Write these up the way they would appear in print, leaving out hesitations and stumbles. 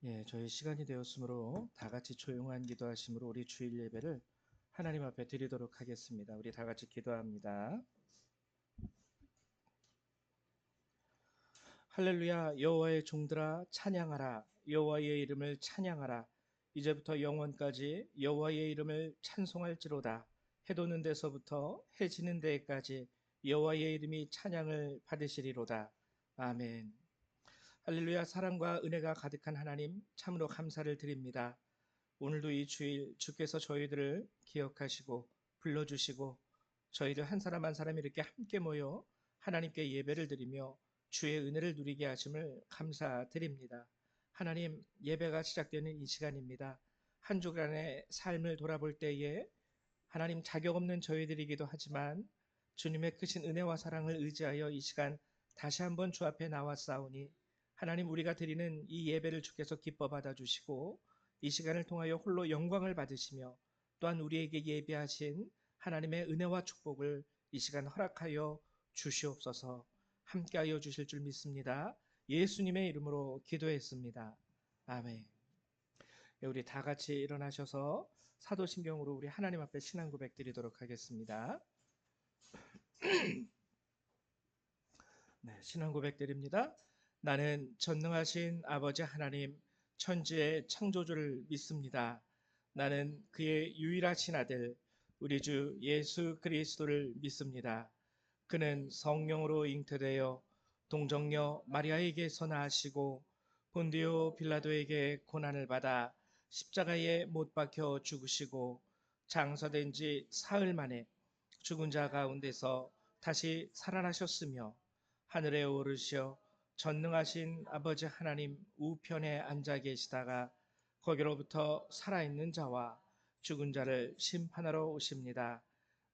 예, 저희 시간이 되었으므로 다 같이 조용한 기도하심으로 우리 주일 예배를 하나님 앞에 드리도록 하겠습니다. 우리 다 같이 기도합니다. 할렐루야, 여호와의 종들아 찬양하라. 여호와의 이름을 찬양하라. 이제부터 영원까지 여호와의 이름을 찬송할지로다. 해 도는 데서부터 해 지는 데까지 여호와의 이름이 찬양을 받으시리로다. 아멘. 할렐루야, 사랑과 은혜가 가득한 하나님 참으로 감사를 드립니다. 오늘도 이 주일 주께서 저희들을 기억하시고 불러주시고 저희를 한 사람 한 사람 이렇게 함께 모여 하나님께 예배를 드리며 주의 은혜를 누리게 하심을 감사드립니다. 하나님, 예배가 시작되는 이 시간입니다. 한 주간의 삶을 돌아볼 때에 하나님, 자격 없는 저희들이기도 하지만 주님의 크신 은혜와 사랑을 의지하여 이 시간 다시 한번 주 앞에 나왔사오니 하나님, 우리가 드리는 이 예배를 주께서 기뻐 받아주시고 이 시간을 통하여 홀로 영광을 받으시며 또한 우리에게 예비하신 하나님의 은혜와 축복을 이 시간 허락하여 주시옵소서. 함께하여 주실 줄 믿습니다. 예수님의 이름으로 기도했습니다. 아멘. 우리 다 같이 일어나셔서 사도신경으로 우리 하나님 앞에 신앙 고백 드리도록 하겠습니다. 네, 신앙 고백 드립니다. 나는 전능하신 아버지 하나님 천지의 창조주를 믿습니다. 나는 그의 유일하신 아들 우리 주 예수 그리스도를 믿습니다. 그는 성령으로 잉태되어 동정녀 마리아에게서 나시고 본디오 빌라도에게 고난을 받아 십자가에 못 박혀 죽으시고 장사된 지 사흘 만에 죽은 자 가운데서 다시 살아나셨으며 하늘에 오르시어 전능하신 아버지 하나님 우편에 앉아 계시다가 거기로부터 살아있는 자와 죽은 자를 심판하러 오십니다.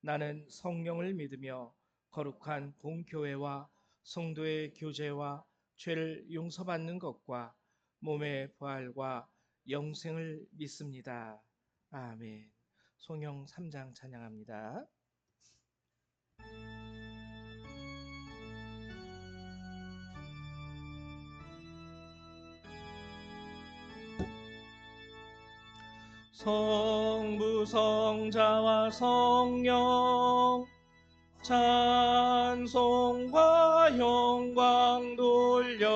나는 성령을 믿으며 거룩한 공교회와 성도의 교제와 죄를 용서받는 것과 몸의 부활과 영생을 믿습니다. 아멘. 송영 3장 찬양합니다. 성부 성자와 성령 찬송과 영광 돌려보내세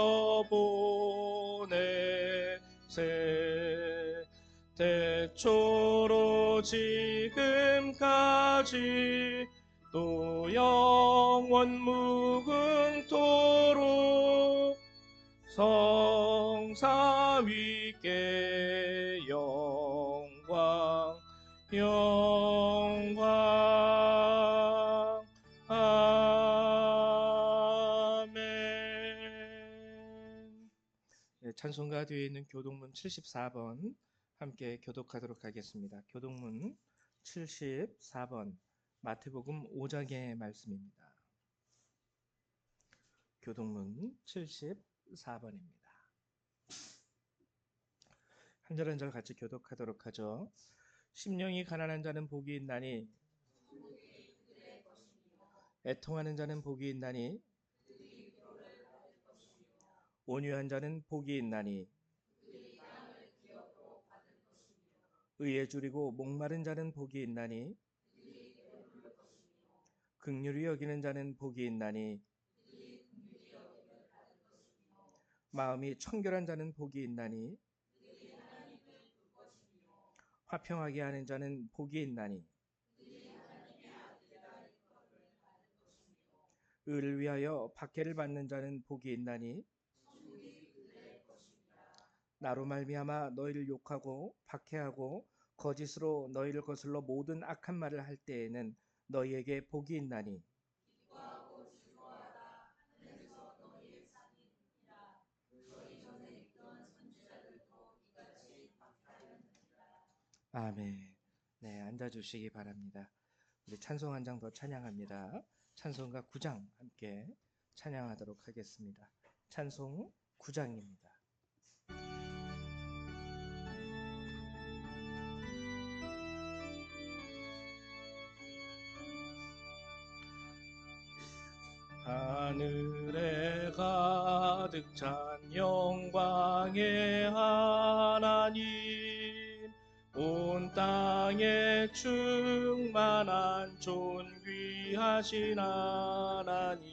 태초로 지금까지 또 영원 무궁토록 성삼위께 영광 영광 아멘. 네, 찬송가 뒤에 있는 교동문 74번 함께 교독하도록 하겠습니다. 교동문 74번 마태복음 5장의 말씀입니다. 교동문 74번입니다. 한 절 한 절 같이 교독하도록 하죠. 심령이 가난한 자는 복이 있나니 애통하는 자는 복이 있나니 온유한 자는 복이 있나니 의에 줄이고 목마른 자는 복이 있나니 긍휼히 여기는 자는 복이 있나니 마음이 청결한 자는 복이 있나니 화평하게 하는 자는 복이 있나니 의를 위하여 박해를 받는 자는 복이 있나니 나로 말미암아 너희를 욕하고 박해하고 거짓으로 너희를 거슬러 모든 악한 말을 할 때에는 너희에게 복이 있나니 아멘. 네, 앉아주시기 바랍니다. 우리 찬송 한 장 더 찬양합니다. 찬송가 9장 함께 찬양하도록 하겠습니다. 찬송 9장입니다. 하늘에 가득 찬 영광의 하늘 하나님, 온 땅에 충만한 존귀하신 하나님,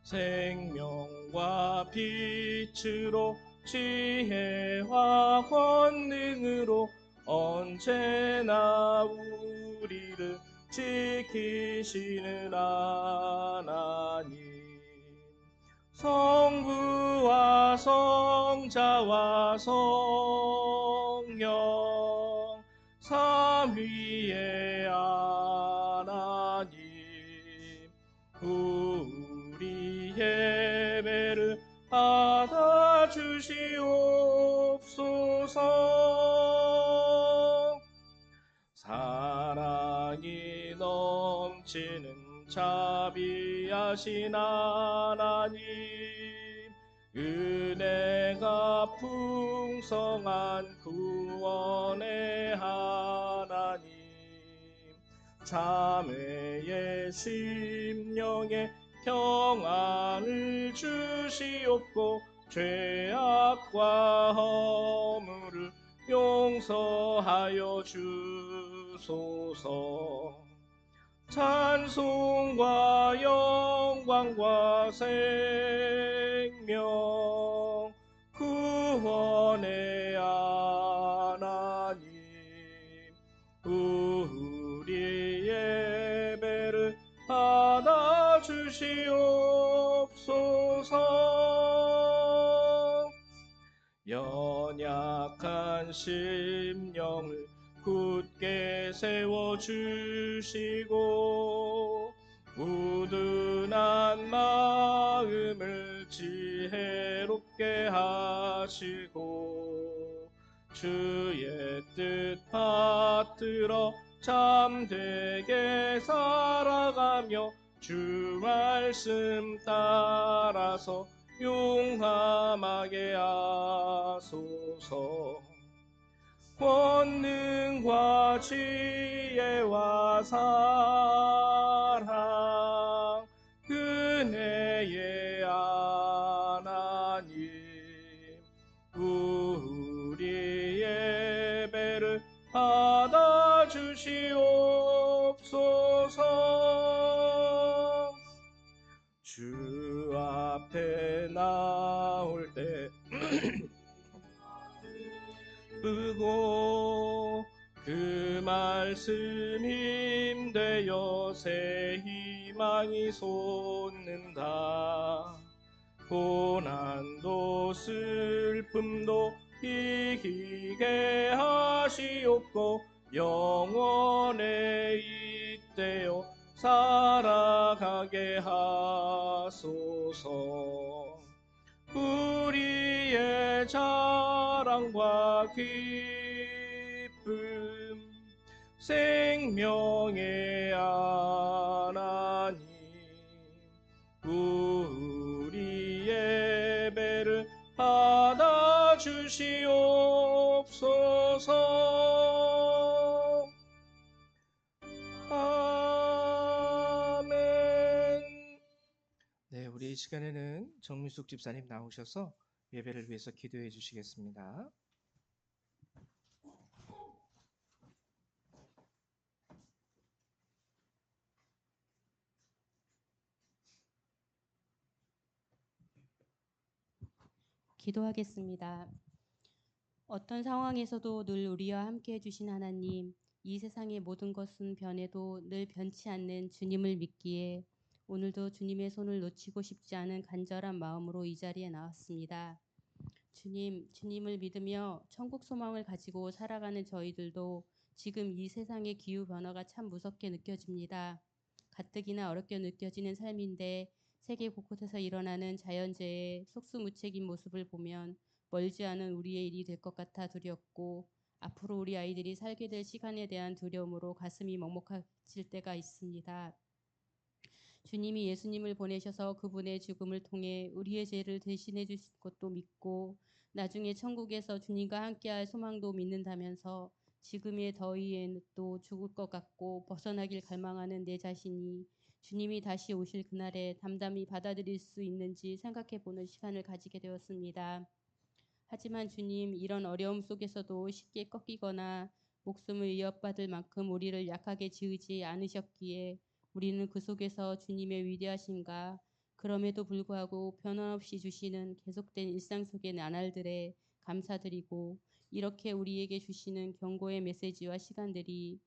생명과 빛으로 지혜와 권능으로 언제나 우리를 지키시는 하나님, 성부와 성자와 성령 삼위의 하나님, 우리 예배를 받아주시옵소서. 사랑이 넘치는 자비하신 하나님, 은혜가 풍성한 구원의 하나님, 자매의 심령에 평안을 주시옵고 죄악과 허물을 용서하여 주소서. 찬송과 영광과 생명 구원의 하나님, 우리 예배를 받아주시옵소서. 연약한 심령을 굳게 세워주시고 우둔한 마음을 지혜롭게 하시고 주의 뜻 받들어 참되게 살아가며 주 말씀 따라서 용감하게 하소서. 권능과 지혜와 사랑 은혜의 하나님, 우리 예배를 받아주시옵소서. 주 앞에 나올 때 기쁘고 그 말씀 힘되어 새 희망이 솟는다. 고난도 슬픔도 이기게 하시옵고 영원에 잇대어 살아가게 하소서. 우리의 자랑과 기쁨 생명의 하나님, 우리 예배를 받아주시옵소서. 아멘. 네, 우리 이 시간에는 정미숙 집사님 나오셔서 예배를 위해서 기도해 주시겠습니다. 기도하겠습니다. 어떤 상황에서도 늘 우리와 함께 해주신 하나님, 이 세상의 모든 것은 변해도 늘 변치 않는 주님을 믿기에 오늘도 주님의 손을 놓치고 싶지 않은 간절한 마음으로 이 자리에 나왔습니다. 주님을 믿으며 천국 소망을 가지고 살아가는 저희들도 지금 이 세상의 기후 변화가 참 무섭게 느껴집니다. 가뜩이나 어렵게 느껴지는 삶인데 세계 곳곳에서 일어나는 자연재해의 속수무책인 모습을 보면 멀지 않은 우리의 일이 될 것 같아 두렵고 앞으로 우리 아이들이 살게 될 시간에 대한 두려움으로 가슴이 먹먹해질 때가 있습니다. 주님이 예수님을 보내셔서 그분의 죽음을 통해 우리의 죄를 대신해 주신 것도 믿고 나중에 천국에서 주님과 함께할 소망도 믿는다면서 지금의 더위에는 또 죽을 것 같고 벗어나길 갈망하는 내 자신이 주님이 다시 오실 그날에 담담히 받아들일 수 있는지 생각해 보는 시간을 가지게 되었습니다. 하지만 주님, 이런 어려움 속에서도 쉽게 꺾이거나 목숨을 위협받을 만큼 우리를 약하게 지으지 않으셨기에 우리는 그 속에서 주님의 위대하심과 그럼에도 불구하고 변함없이 주시는 계속된 일상 속의 나날들에 감사드리고, 이렇게 우리에게 주시는 경고의 메시지와 시간들이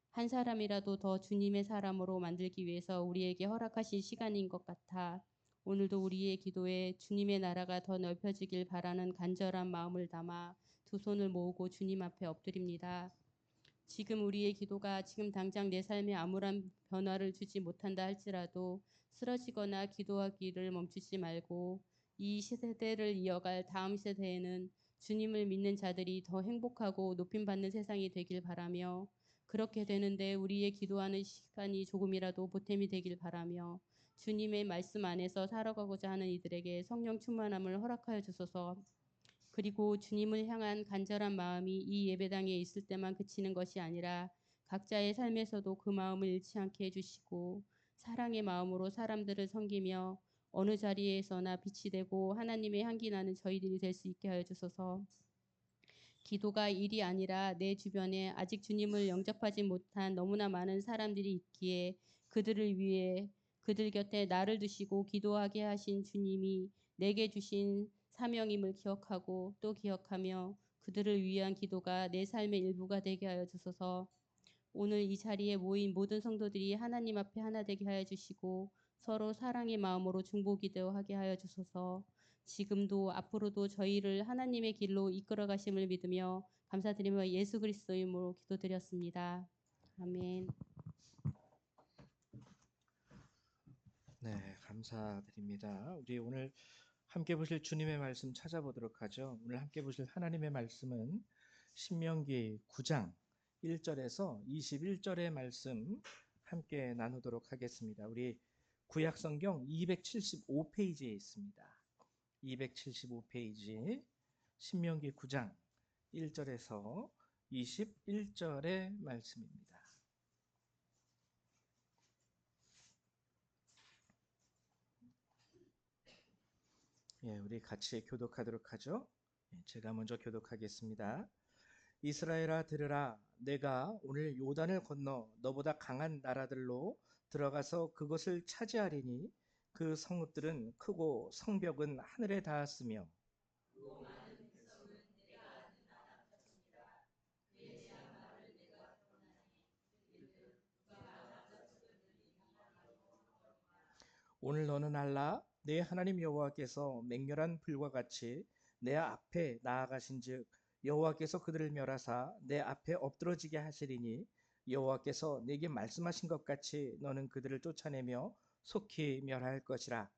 한 사람이라도 더 주님의 사람으로 만들기 위해서 우리에게 허락하신 시간인 것 같아 오늘도 우리의 기도에 주님의 나라가 더 넓혀지길 바라는 간절한 마음을 담아 두 손을 모으고 주님 앞에 엎드립니다. 지금 우리의 기도가 지금 당장 내 삶에 아무런 변화를 주지 못한다 할지라도 쓰러지거나 기도하기를 멈추지 말고 이 세대를 이어갈 다음 세대에는 주님을 믿는 자들이 더 행복하고 높임받는 세상이 되길 바라며, 그렇게 되는데 우리의 기도하는 시간이 조금이라도 보탬이 되길 바라며, 주님의 말씀 안에서 살아가고자 하는 이들에게 성령 충만함을 허락하여 주소서. 그리고 주님을 향한 간절한 마음이 이 예배당에 있을 때만 그치는 것이 아니라 각자의 삶에서도 그 마음을 잃지 않게 해주시고, 사랑의 마음으로 사람들을 섬기며 어느 자리에서나 빛이 되고 하나님의 향기 나는 저희들이 될 수 있게 하여 주소서. 기도가 일이 아니라 내 주변에 아직 주님을 영접하지 못한 너무나 많은 사람들이 있기에 그들을 위해 그들 곁에 나를 두시고 기도하게 하신 주님이 내게 주신 사명임을 기억하고 또 기억하며 그들을 위한 기도가 내 삶의 일부가 되게 하여 주소서. 오늘 이 자리에 모인 모든 성도들이 하나님 앞에 하나 되게 하여 주시고 서로 사랑의 마음으로 중보기도하게 하여 주소서. 지금도 앞으로도 저희를 하나님의 길로 이끌어 가심을 믿으며 감사드리며 예수 그리스도 이름으로 기도드렸습니다. 아멘. 네, 감사드립니다. 우리 오늘 함께 보실 주님의 말씀 찾아보도록 하죠. 오늘 함께 보실 하나님의 말씀은 신명기 9장 1절에서 21절의 말씀 함께 나누도록 하겠습니다. 우리 구약 성경 275페이지에 있습니다. 275페이지 신명기 9장 1절에서 21절의 말씀입니다. 예, 우리 같이 교독하도록 하죠. 제가 먼저 교독하겠습니다. 이스라엘아 들으라, 내가 오늘 요단을 건너 너보다 강한 나라들로 들어가서 그것을 차지하리니 그 성읍들은 크고 성벽은 하늘에 닿았으며 오늘 너는 알라, 내 하나님 여호와께서 맹렬한 불과 같이 내 앞에 나아가신즉 여호와께서 그들을 멸하사 내 앞에 엎드러지게 하시리니 여호와께서 내게 말씀하신 것 같이 너는 그들을 쫓아내며 속히 멸할 것이라.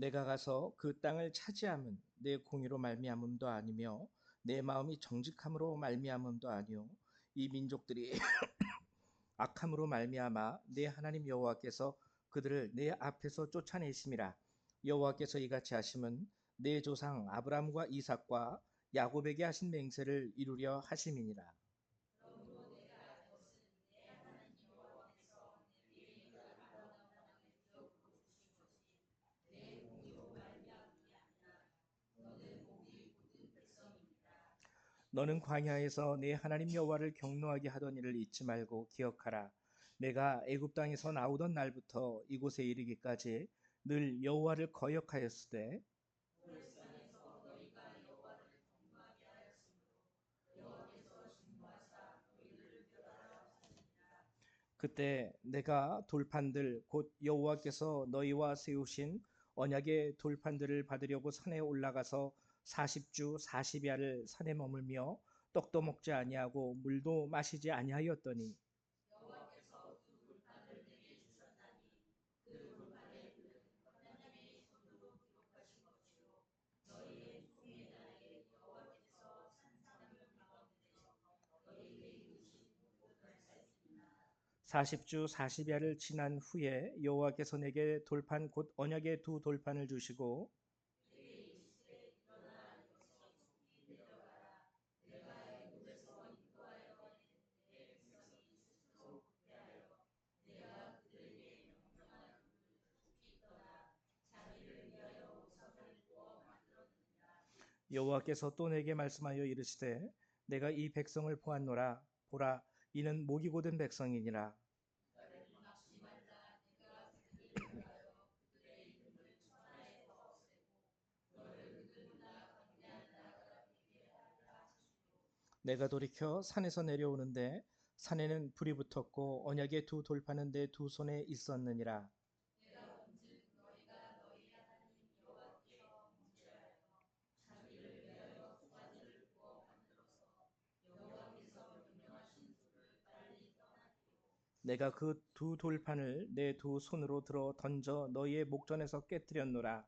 내가 가서 그 땅을 차지함은 내 공의로 말미암음도 아니며 내 마음이 정직함으로 말미암음도 아니요 이 민족들이 악함으로 말미암아 내 하나님 여호와께서 그들을 내 앞에서 쫓아내심이라. 여호와께서 이같이 하심은 내 조상 아브라함과 이삭과 야곱에게 하신 맹세를 이루려 하심이니라. 너는 광야에서 내 하나님 여호와를 경노하게 하던 일을 잊지 말고 기억하라. 내가 애굽 땅에서 나오던 날부터 이곳에 이르기까지 늘 여호와를 거역하였으되 그때 내가 돌판들 곧 여호와께서 너희와 세우신 언약의 돌판들을 받으려고 산에 올라가서 40주 40야를 산에 머물며 떡도 먹지 아니하고 물도 마시지 아니하였더니 40주 40야를 지난 후에 여호와께서 내게 돌판 곧 언약의 두 돌판을 주시고 여호와께서 또 내게 말씀하여 이르시되 내가 이 백성을 보았노라 보라 이는 목이 곧은 백성이니라. 내가 돌이켜 산에서 내려오는데 산에는 불이 붙었고 언약의 두 돌판은 내 두 손에 있었느니라. 내가 그 두 돌판을 내 두 손으로 들어 던져 너희의 목전에서 깨뜨렸노라.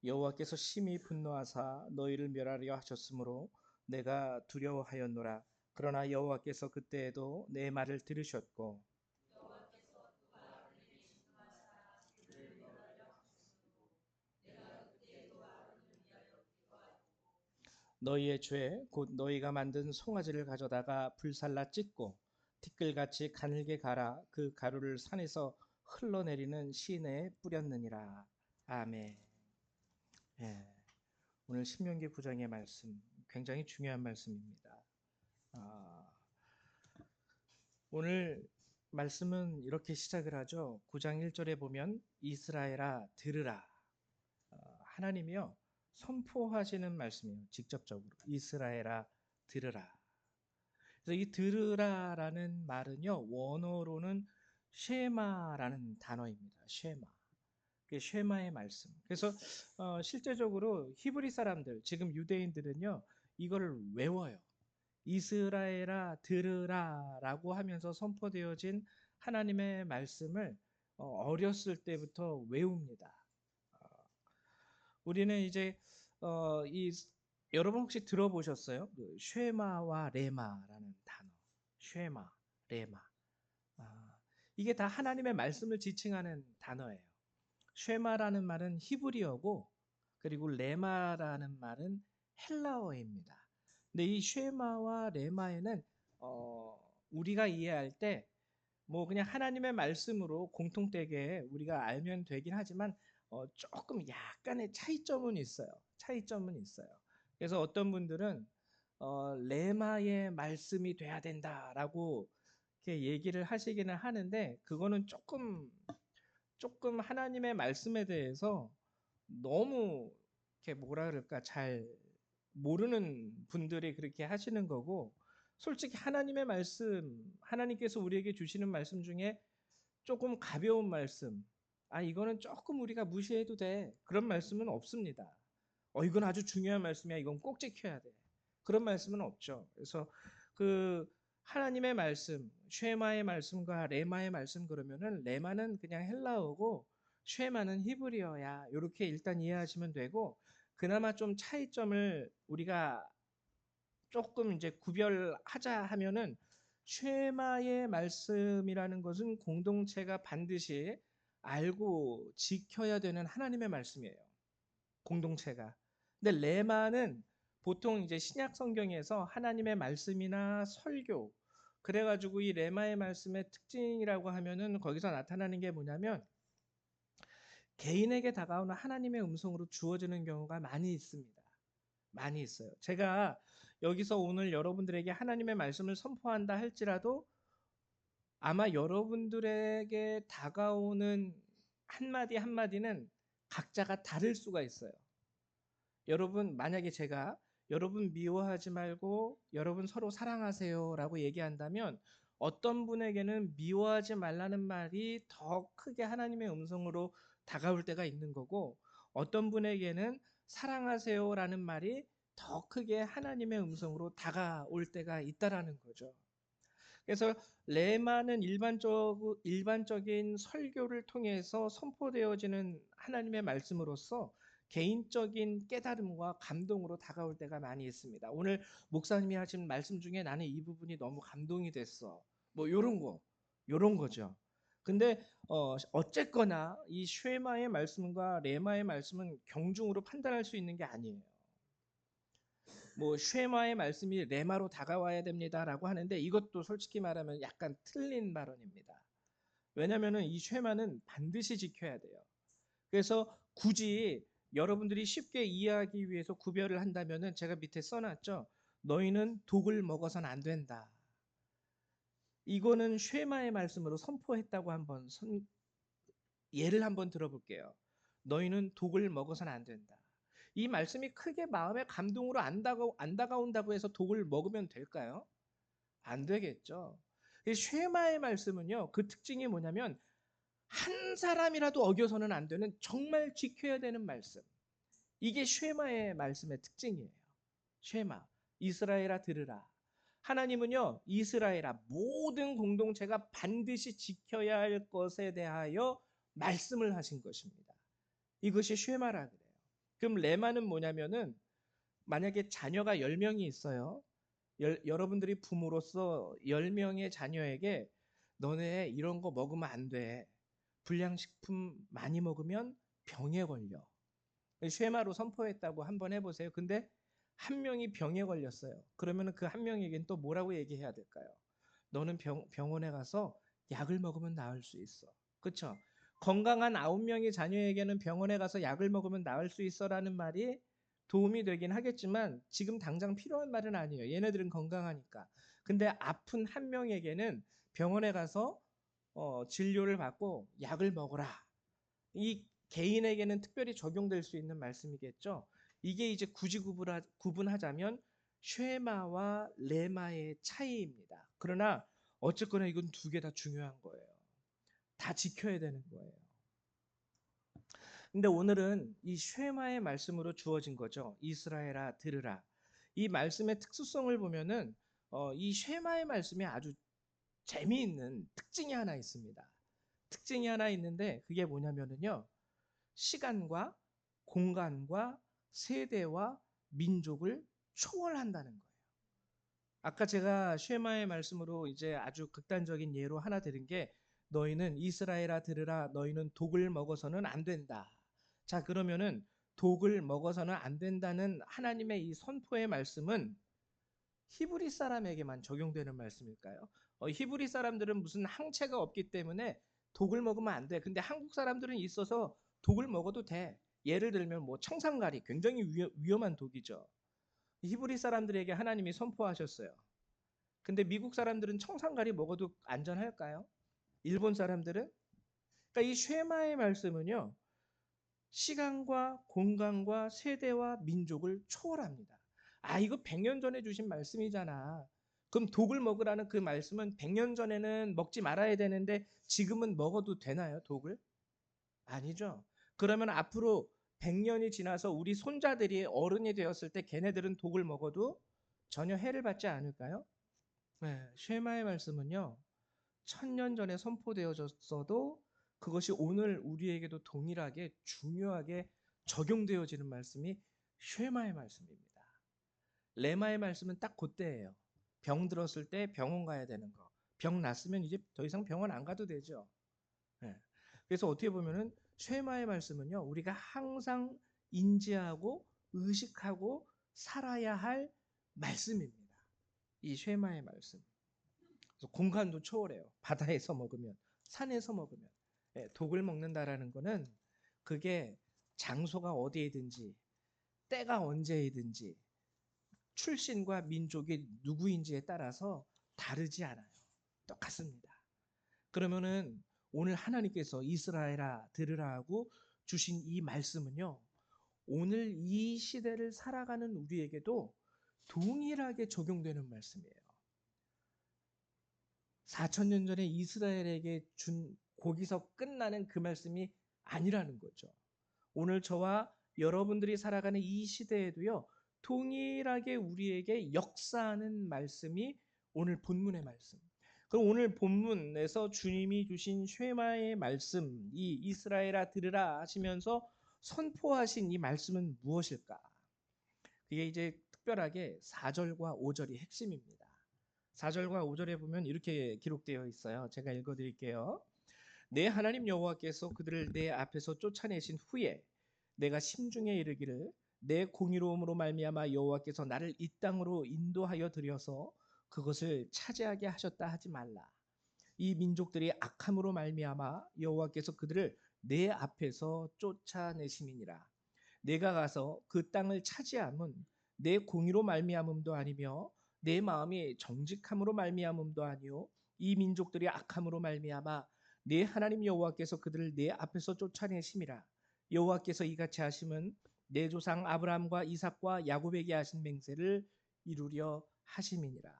여호와께서 심히 분노하사 너희를 멸하려 하셨으므로 내가 두려워하였노라. 그러나 여호와께서 그때에도 내 말을 들으셨고 너희의 죄 곧 너희가 만든 송아지를 가져다가 불살라 찢고 티끌같이 가늘게 갈아 그 가루를 산에서 흘러내리는 시내에 뿌렸느니라. 아멘. 예, 오늘 신명기 9장의 말씀 굉장히 중요한 말씀입니다. 아, 오늘 말씀은 이렇게 시작을 하죠. 9장 1절에 보면 이스라엘아 들으라. 하나님이요 선포하시는 말씀이에요. 직접적으로 이스라엘아 들으라. 그래서 이 들으라라는 말은요 원어로는 쉐마라는 단어입니다. 쉐마. 그게 쉐마의 말씀. 그래서 실제적으로 히브리 사람들 지금 유대인들은요 이거를 외워요. 이스라엘아 들으라라고 하면서 선포되어진 하나님의 말씀을 어렸을 때부터 외웁니다. 우리는 이제 이 여러분 혹시 들어보셨어요? 그 쉐마와 레마라는 단어. 쉐마, 레마. 이게 다 하나님의 말씀을 지칭하는 단어예요. 쉐마라는 말은 히브리어고 그리고 레마라는 말은 헬라어입니다. 근데 이 쉐마와 레마에는 우리가 이해할 때 뭐 그냥 하나님의 말씀으로 공통되게 우리가 알면 되긴 하지만 조금 약간의 차이점은 있어요. 차이점은 있어요. 그래서 어떤 분들은 레마의 말씀이 돼야 된다라고 이렇게 얘기를 하시기는 하는데 그거는 조금 하나님의 말씀에 대해서 너무 이렇게 뭐라 그럴까 잘 모르는 분들이 그렇게 하시는 거고 솔직히 하나님의 말씀 하나님께서 우리에게 주시는 말씀 중에 조금 가벼운 말씀 이거는 조금 우리가 무시해도 돼 그런 말씀은 없습니다. 이건 아주 중요한 말씀이야 이건 꼭 지켜야 돼 그런 말씀은 없죠. 그래서 그 하나님의 말씀 쉐마의 말씀과 레마의 말씀 그러면은 레마는 그냥 헬라어고 쉐마는 히브리어야 이렇게 일단 이해하시면 되고 그나마 좀 차이점을 우리가 조금 이제 구별하자 하면은 쉐마의 말씀이라는 것은 공동체가 반드시 알고 지켜야 되는 하나님의 말씀이에요. 공동체가. 근데 레마는 보통 이제 신약 성경에서 하나님의 말씀이나 설교 그래가지고 이 레마의 말씀의 특징이라고 하면은 거기서 나타나는 게 뭐냐면 개인에게 다가오는 하나님의 음성으로 주어지는 경우가 많이 있습니다. 많이 있어요. 제가 여기서 오늘 여러분들에게 하나님의 말씀을 선포한다 할지라도 아마 여러분들에게 다가오는 한마디 한마디는 각자가 다를 수가 있어요. 여러분 만약에 제가 여러분 미워하지 말고 여러분 서로 사랑하세요 라고 얘기한다면 어떤 분에게는 미워하지 말라는 말이 더 크게 하나님의 음성으로 다가올 때가 있는 거고 어떤 분에게는 사랑하세요 라는 말이 더 크게 하나님의 음성으로 다가올 때가 있다라는 거죠. 그래서 레마는 일반적인 설교를 통해서 선포되어지는 하나님의 말씀으로서 개인적인 깨달음과 감동으로 다가올 때가 많이 있습니다. 오늘 목사님이 하신 말씀 중에 나는 이 부분이 너무 감동이 됐어. 뭐 요런 거죠. 근데 어쨌거나 이 쉐마의 말씀과 레마의 말씀은 경중으로 판단할 수 있는 게 아니에요. 뭐 쉐마의 말씀이 레마로 다가와야 됩니다라고 하는데 이것도 솔직히 말하면 약간 틀린 발언입니다. 왜냐하면 이 쉐마는 반드시 지켜야 돼요. 그래서 굳이 여러분들이 쉽게 이해하기 위해서 구별을 한다면은 제가 밑에 써놨죠. 너희는 독을 먹어서는 안 된다. 이거는 쉐마의 말씀으로 선포했다고 예를 한번 들어볼게요. 너희는 독을 먹어서는 안 된다. 이 말씀이 크게 마음의 감동으로 안 다가온다고 해서 독을 먹으면 될까요? 안 되겠죠. 이 쉐마의 말씀은요, 그 특징이 뭐냐면 한 사람이라도 어겨서는 안 되는 정말 지켜야 되는 말씀. 이게 쉐마의 말씀의 특징이에요. 쉐마, 이스라엘아 들으라. 하나님은요, 이스라엘아 모든 공동체가 반드시 지켜야 할 것에 대하여 말씀을 하신 것입니다. 이것이 쉐마라 그래요. 그럼 레마는 뭐냐면은 만약에 자녀가 10명이 있어요. 여러분들이 부모로서 10명의 자녀에게 너네 이런 거 먹으면 안 돼. 불량식품 많이 먹으면 병에 걸려. 쉐마로 선포했다고 한번 해보세요. 근데 한 명이 병에 걸렸어요. 그러면 그 한 명에겐 또 뭐라고 얘기해야 될까요? 너는 병원에 가서 약을 먹으면 나을 수 있어. 그렇죠? 건강한 9명의 자녀에게는 병원에 가서 약을 먹으면 나을 수 있어라는 말이 도움이 되긴 하겠지만 지금 당장 필요한 말은 아니에요. 얘네들은 건강하니까. 근데 아픈 한 명에게는 병원에 가서 진료를 받고 약을 먹어라. 이 개인에게는 특별히 적용될 수 있는 말씀이겠죠. 이게 이제 굳이 구분하자면 쉐마와 레마의 차이입니다. 그러나 어쨌거나 이건 두 개 다 중요한 거예요. 다 지켜야 되는 거예요. 근데 오늘은 이 쉐마의 말씀으로 주어진 거죠. 이스라엘아 들으라. 이 말씀의 특수성을 보면은 이 쉐마의 말씀이 아주 재미있는 특징이 하나 있습니다. 특징이 하나 있는데 그게 뭐냐면은요. 시간과 공간과 세대와 민족을 초월한다는 거예요. 아까 제가 쉐마의 말씀으로 이제 아주 극단적인 예로 하나 드린 게 너희는 이스라엘아 들으라 너희는 독을 먹어서는 안 된다. 자 그러면은 독을 먹어서는 안 된다는 하나님의 이 선포의 말씀은 히브리 사람에게만 적용되는 말씀일까요? 히브리 사람들은 무슨 항체가 없기 때문에 독을 먹으면 안 돼. 근데 한국 사람들은 있어서 독을 먹어도 돼. 예를 들면 뭐 청산가리 굉장히 위험한 독이죠. 히브리 사람들에게 하나님이 선포하셨어요. 근데 미국 사람들은 청산가리 먹어도 안전할까요? 일본 사람들은? 그러니까 이 쉐마의 말씀은요. 시간과 공간과 세대와 민족을 초월합니다. 아, 이거 100년 전에 주신 말씀이잖아. 그럼 독을 먹으라는 그 말씀은 100년 전에는 먹지 말아야 되는데 지금은 먹어도 되나요, 독을? 아니죠. 그러면 앞으로 100년이 지나서 우리 손자들이 어른이 되었을 때 걔네들은 독을 먹어도 전혀 해를 받지 않을까요? 네, 쉐마의 말씀은요. 1000년 전에 선포되어졌어도 그것이 오늘 우리에게도 동일하게 중요하게 적용되어지는 말씀이 쉐마의 말씀입니다. 레마의 말씀은 딱 그때예요. 병 들었을 때 병원 가야 되는 거. 병 났으면 이제 더 이상 병원 안 가도 되죠. 네. 그래서 어떻게 보면은 쉐마의 말씀은요. 우리가 항상 인지하고 의식하고 살아야 할 말씀입니다. 이 쉐마의 말씀. 그래서 공간도 초월해요. 바다에서 먹으면, 산에서 먹으면. 예, 독을 먹는다라는 거는 그게 장소가 어디에든지, 때가 언제이든지, 출신과 민족이 누구인지에 따라서 다르지 않아요. 똑같습니다. 그러면은 오늘 하나님께서 이스라엘아 들으라 하고 주신 이 말씀은요. 오늘 이 시대를 살아가는 우리에게도 동일하게 적용되는 말씀이에요. 4,000년 전에 이스라엘에게 준 거기서 끝나는 그 말씀이 아니라는 거죠. 오늘 저와 여러분들이 살아가는 이 시대에도요. 동일하게 우리에게 역사하는 말씀이 오늘 본문의 말씀. 그럼 오늘 본문에서 주님이 주신 쉐마의 말씀, 이 이스라엘아 들으라 하시면서 선포하신 이 말씀은 무엇일까? 그게 이제 특별하게 4절과 5절이 핵심입니다. 4절과 5절에 보면 이렇게 기록되어 있어요. 제가 읽어드릴게요. 내 하나님 여호와께서 그들을 내 앞에서 쫓아내신 후에 내가 심중에 이르기를 내 공의로움으로 말미암아 여호와께서 나를 이 땅으로 인도하여 들여서 그것을 차지하게 하셨다 하지 말라. 이 민족들이 악함으로 말미암아 여호와께서 그들을 내 앞에서 쫓아내심이니라. 내가 가서 그 땅을 차지함은 내 공의로 말미암음도 아니며 내 마음이 정직함으로 말미암음도 아니요 이 민족들이 악함으로 말미암아 내 하나님 여호와께서 그들을 내 앞에서 쫓아내심이라. 여호와께서 이같이 하심은 내 조상 아브라함과 이삭과 야곱에게 하신 맹세를 이루려 하심이니라.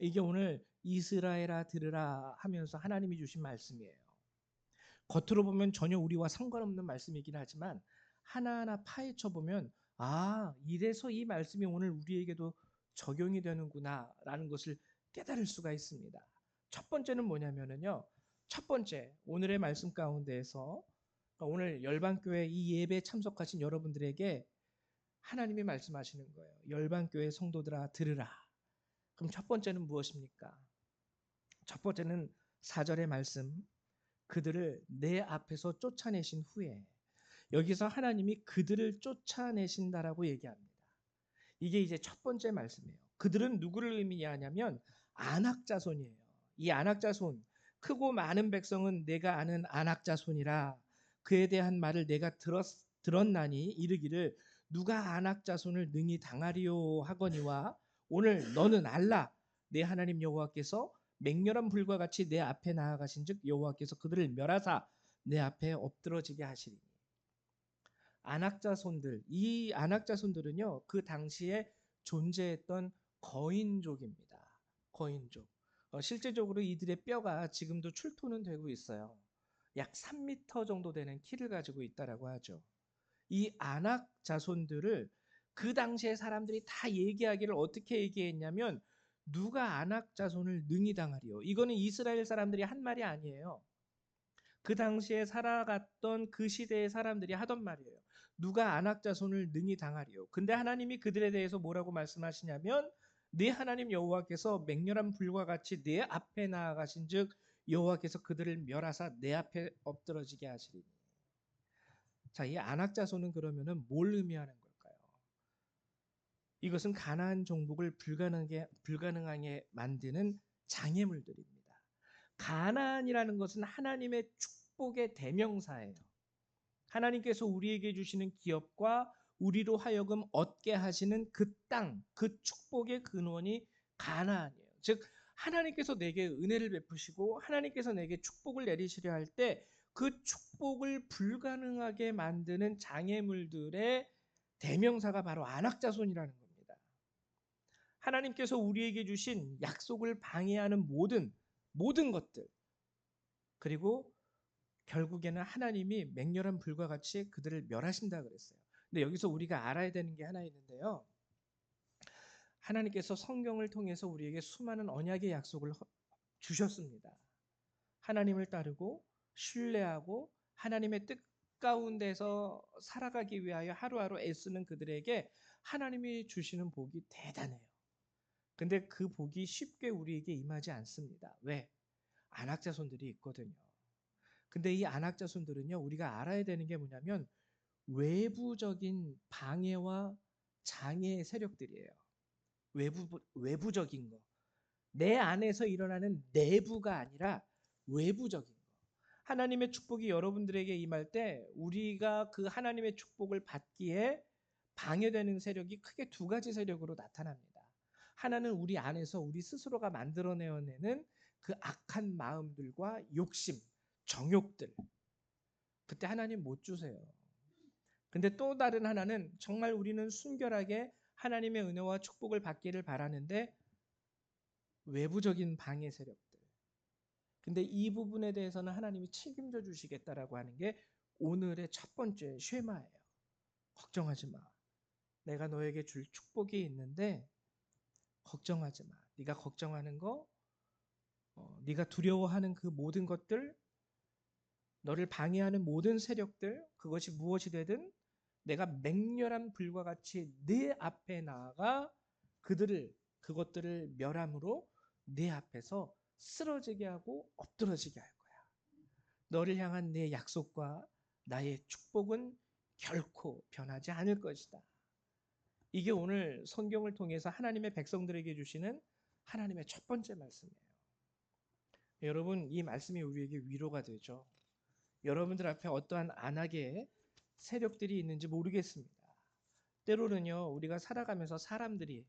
이게 오늘 이스라엘아 들으라 하면서 하나님이 주신 말씀이에요. 겉으로 보면 전혀 우리와 상관없는 말씀이긴 하지만 하나하나 파헤쳐 보면 이래서 이 말씀이 오늘 우리에게도 적용이 되는구나라는 것을 깨달을 수가 있습니다. 첫 번째는 뭐냐면요. 첫 번째 오늘의 말씀 가운데에서 오늘 열방교회 이 예배에 참석하신 여러분들에게 하나님이 말씀하시는 거예요. 열방교회 성도들아 들으라. 그럼 첫 번째는 무엇입니까? 첫 번째는 4절의 말씀 그들을 내 앞에서 쫓아내신 후에 여기서 하나님이 그들을 쫓아내신다라고 얘기합니다. 이게 이제 첫 번째 말씀이에요. 그들은 누구를 의미하냐면 안악자손이에요. 이 안악자손 크고 많은 백성은 내가 아는 안악자손이라 그에 대한 말을 내가 들었나니 이르기를 누가 안악자손을 능히 당하리요 하거니와 오늘 너는 알라 내 하나님 여호와께서 맹렬한 불과 같이 내 앞에 나아가신즉 여호와께서 그들을 멸하사 내 앞에 엎드러지게 하시리니. 안악자손들 이 안악자손들은요 그 당시에 존재했던 거인족입니다. 거인족. 실제적으로 이들의 뼈가 지금도 출토는 되고 있어요. 약 3m 정도 되는 키를 가지고 있다라고 하죠. 이 안악 자손들을 그 당시에 사람들이 다 얘기하기를 어떻게 얘기했냐면 누가 안악 자손을 능히 당하리요. 이거는 이스라엘 사람들이 한 말이 아니에요. 그 당시에 살아갔던 그 시대의 사람들이 하던 말이에요. 누가 안악 자손을 능히 당하리요. 근데 하나님이 그들에 대해서 뭐라고 말씀하시냐면 네 하나님 여호와께서 맹렬한 불과 같이 내 앞에 나아가신즉 여호와께서 그들을 멸하사 내 앞에 엎드러지게 하시리니. 자, 이 안악 자손은 그러면은 뭘 의미하는 걸까요? 이것은 가나안 정복을 불가능하게 만드는 장애물들입니다. 가나안이라는 것은 하나님의 축복의 대명사예요. 하나님께서 우리에게 주시는 기업과 우리로 하여금 얻게 하시는 그 땅, 그 축복의 근원이 가나안이에요. 즉 하나님께서 내게 은혜를 베푸시고 하나님께서 내게 축복을 내리시려 할 때 그 축복을 불가능하게 만드는 장애물들의 대명사가 바로 안악자손이라는 겁니다. 하나님께서 우리에게 주신 약속을 방해하는 모든 것들 그리고 결국에는 하나님이 맹렬한 불과 같이 그들을 멸하신다 그랬어요. 근데 여기서 우리가 알아야 되는 게 하나 있는데요. 하나님께서 성경을 통해서 우리에게 수많은 언약의 약속을 주셨습니다. 하나님을 따르고 신뢰하고 하나님의 뜻 가운데서 살아가기 위하여 하루하루 애쓰는 그들에게 하나님이 주시는 복이 대단해요. 근데 그 복이 쉽게 우리에게 임하지 않습니다. 왜? 안악자손들이 있거든요. 근데 이 안악자손들은요, 우리가 알아야 되는 게 뭐냐면 외부적인 방해와 장애의 세력들이에요. 외부적인 거. 내 안에서 일어나는 내부가 아니라 외부적인 거. 하나님의 축복이 여러분들에게 임할 때 우리가 그 하나님의 축복을 받기에 방해되는 세력이 크게 두 가지 세력으로 나타납니다. 하나는 우리 안에서 우리 스스로가 만들어내어내는 그 악한 마음들과 욕심, 정욕들. 그때 하나님 못 주세요. 근데 또 다른 하나는 정말 우리는 순결하게 하나님의 은혜와 축복을 받기를 바라는데 외부적인 방해 세력들. 근데 이 부분에 대해서는 하나님이 책임져 주시겠다라고 하는 게 오늘의 첫 번째 쉐마예요. 걱정하지 마. 내가 너에게 줄 축복이 있는데 걱정하지 마. 네가 걱정하는 거 네가 두려워하는 그 모든 것들, 너를 방해하는 모든 세력들, 그것이 무엇이 되든 내가 맹렬한 불과 같이 네 앞에 나아가 그것들을 멸함으로 네 앞에서 쓰러지게 하고 엎드러지게 할 거야. 너를 향한 내 약속과 나의 축복은 결코 변하지 않을 것이다. 이게 오늘 성경을 통해서 하나님의 백성들에게 주시는 하나님의 첫 번째 말씀이에요. 여러분, 이 말씀이 우리에게 위로가 되죠. 여러분들 앞에 어떠한 안악의 세력들이 있는지 모르겠습니다. 때로는요, 우리가 살아가면서 사람들이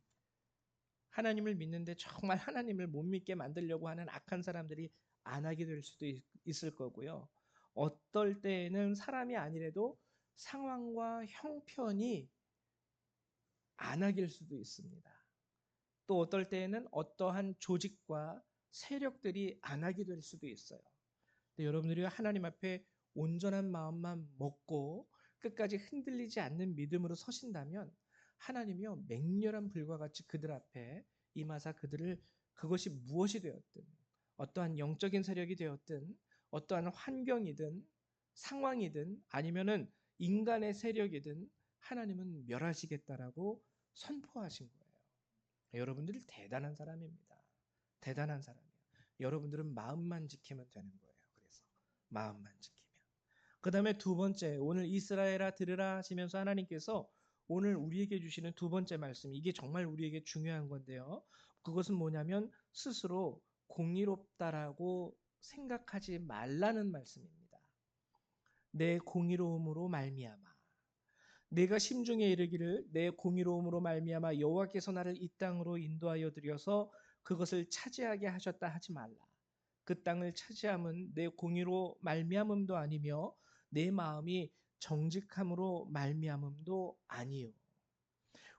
하나님을 믿는데 정말 하나님을 못 믿게 만들려고 하는 악한 사람들이 안하게 될 수도 있을 거고요. 어떨 때에는 사람이 아니래도 상황과 형편이 안악일 수도 있습니다. 또 어떨 때에는 어떠한 조직과 세력들이 안하게 될 수도 있어요. 근데 여러분들이 하나님 앞에 온전한 마음만 먹고 끝까지 흔들리지 않는 믿음으로 서신다면 하나님이요 맹렬한 불과 같이 그들 앞에 임하사 그들을 그것이 무엇이 되었든 어떠한 영적인 세력이 되었든 어떠한 환경이든 상황이든 아니면은 인간의 세력이든 하나님은 멸하시겠다라고 선포하신 거예요. 여러분들이 대단한 사람입니다. 대단한 사람이에요. 여러분들은 마음만 지키면 되는 거예요. 그래서 마음만 지키면. 그 다음에 두 번째, 오늘 이스라엘아 들으라 하시면서 하나님께서 오늘 우리에게 주시는 두 번째 말씀, 이게 정말 우리에게 중요한 건데요. 그것은 뭐냐면 스스로 공의롭다라고 생각하지 말라는 말씀입니다. 내 공의로움으로 말미암아 내가 심중에 이르기를 내 공의로움으로 말미암아 여호와께서 나를 이 땅으로 인도하여 들여서 그것을 차지하게 하셨다 하지 말라. 그 땅을 차지함은 내 공의로 말미암음도 아니며 내 마음이 정직함으로 말미암음도 아니요.